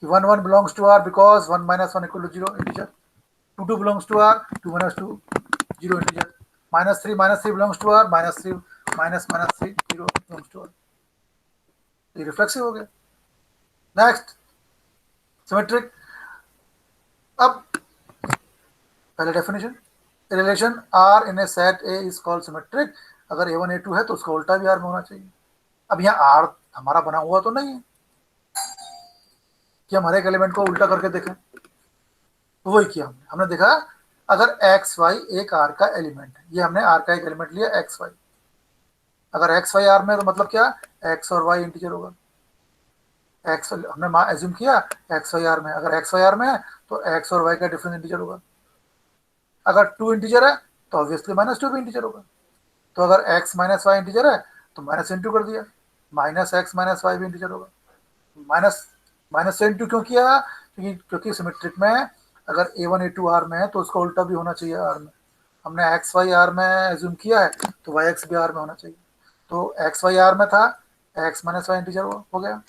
कि 1 1 belongs to R because 1 - 1 = 0 integer, 2 2 belongs to R 2 - 2 0 integer, -3 belongs to R -3 -3 0 belongs to R। ये रिफ्लेक्सिव हो गया। Next symmetric. अब पहले definition, relation R in a set A is called symmetric. अगर A1 A2 है तो उसका उल्टा भी R में होना चाहिए। अब यहाँ R हमारा बना हुआ तो नहीं है कि हम हर एक एलिमेंट को उल्टा करके देखें, तो वही किया हमने देखा अगर एक्स वाई एक आर का एलिमेंट है, ये हमने आर का एक एलिमेंट लिया एक्स वाई। अगर एक्स वाई आर में तो मतलब क्या? एक्स और वाई इंटीजर होगा। एक्स हमने एज्यूम किया एक्स वाई आर में, अगर एक्स वाई आर में है तो एक्स और वाई का डिफरेंस इंटीजर होगा। अगर 2 इंटीजर है तो ऑब्वियसली -2 भी इंटीजर होगा। तो अगर x माइनस वाई इंटीजर है तो माइनस इंटू कर दिया, -x माइनस वाई भी इंटीजर होगा। माइनस से इंटू क्यों किया? क्योंकि सिमेट्रिक में अगर a1 a2 r में है तो उसका उल्टा भी होना चाहिए r में। हमने एक्स वाई आर में एज्यूम किया है तो वाई एक्स भी आर में होना चाहिए। तो एक्स वाई आर में था, एक्स माइनस वाई इंटीजर हो गया,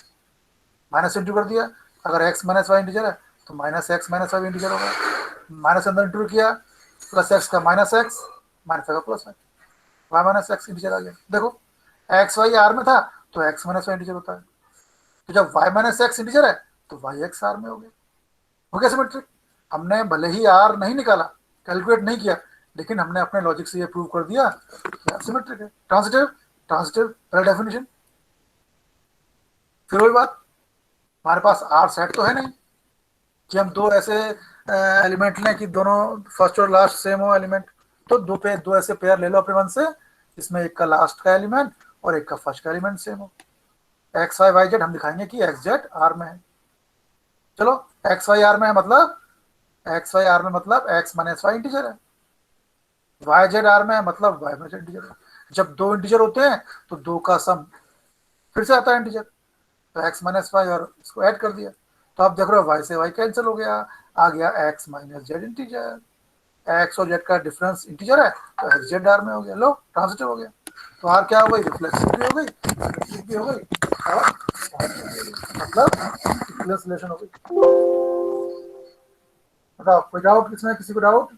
माइनस इंटू कर दिया। अगर एक्स माइनस वाई इंटीजर है तो minus x minus y integer होगा, माइनस अंदर इंटू किया, प्लस एक्स का माइनस एक्स का plus y minus x integer आ गया। देखो एक्स वाई आर में था तो एक्स माइनस वाई इंटीजर होता है, तो जब वाई माइनस एक्स इंटीजर है तो वाई एक्स आर में हो गया सिमेट्रिक। हमने भले ही आर नहीं निकाला, कैलकुलेट नहीं किया, लेकिन हमने अपने लॉजिक से ये प्रूव कर दिया कि आर सिमेट्रिक है। ट्रांजिटिव पहला डेफिनेशन। फिर वही बात, हमारे पास आर सेट तो है नहीं कि हम दो ऐसे एलिमेंट लें कि दोनों फर्स्ट और लास्ट सेम हो एलिमेंट। तो दो ऐसे पेयर ले लो अपने मन से, इसमें एक का लास्ट का एलिमेंट और एक का फर्स्ट का एलिमेंट सेम हो। एक्स वाई वाई जेड हम दिखाएंगे कि एक्स जेड आर में है। चलो एक्स वाई आर में है, मतलब एक्स वाई आर में मतलब एक्स माइनस वाई इंटीजर है, वाई जेड आर में है मतलब वाई माइनस इंटीजर है। जब दो इंटीजर होते हैं तो दो का सम फिर से आता है इंटीजर, तो एक्स माइनस वाई और इसको ऐड कर दिया, तो आप देख रहे हो वाई से वाई कैंसिल हो गया, आ गया x minus Z integer. X और जेड का डिफरेंस इंटीजर है तो एक्स जेड आर में हो गया। लो ट्रांजिटिव हो गया। तो आर क्या हो गई? रिफ्लेक्सिव भी हो गई, सिमेट्रिक भी हो गई और मतलब इक्विवेलेंस रिलेशन हो गई। बताओ कोई डाउट इसमें? किसी को डाउट?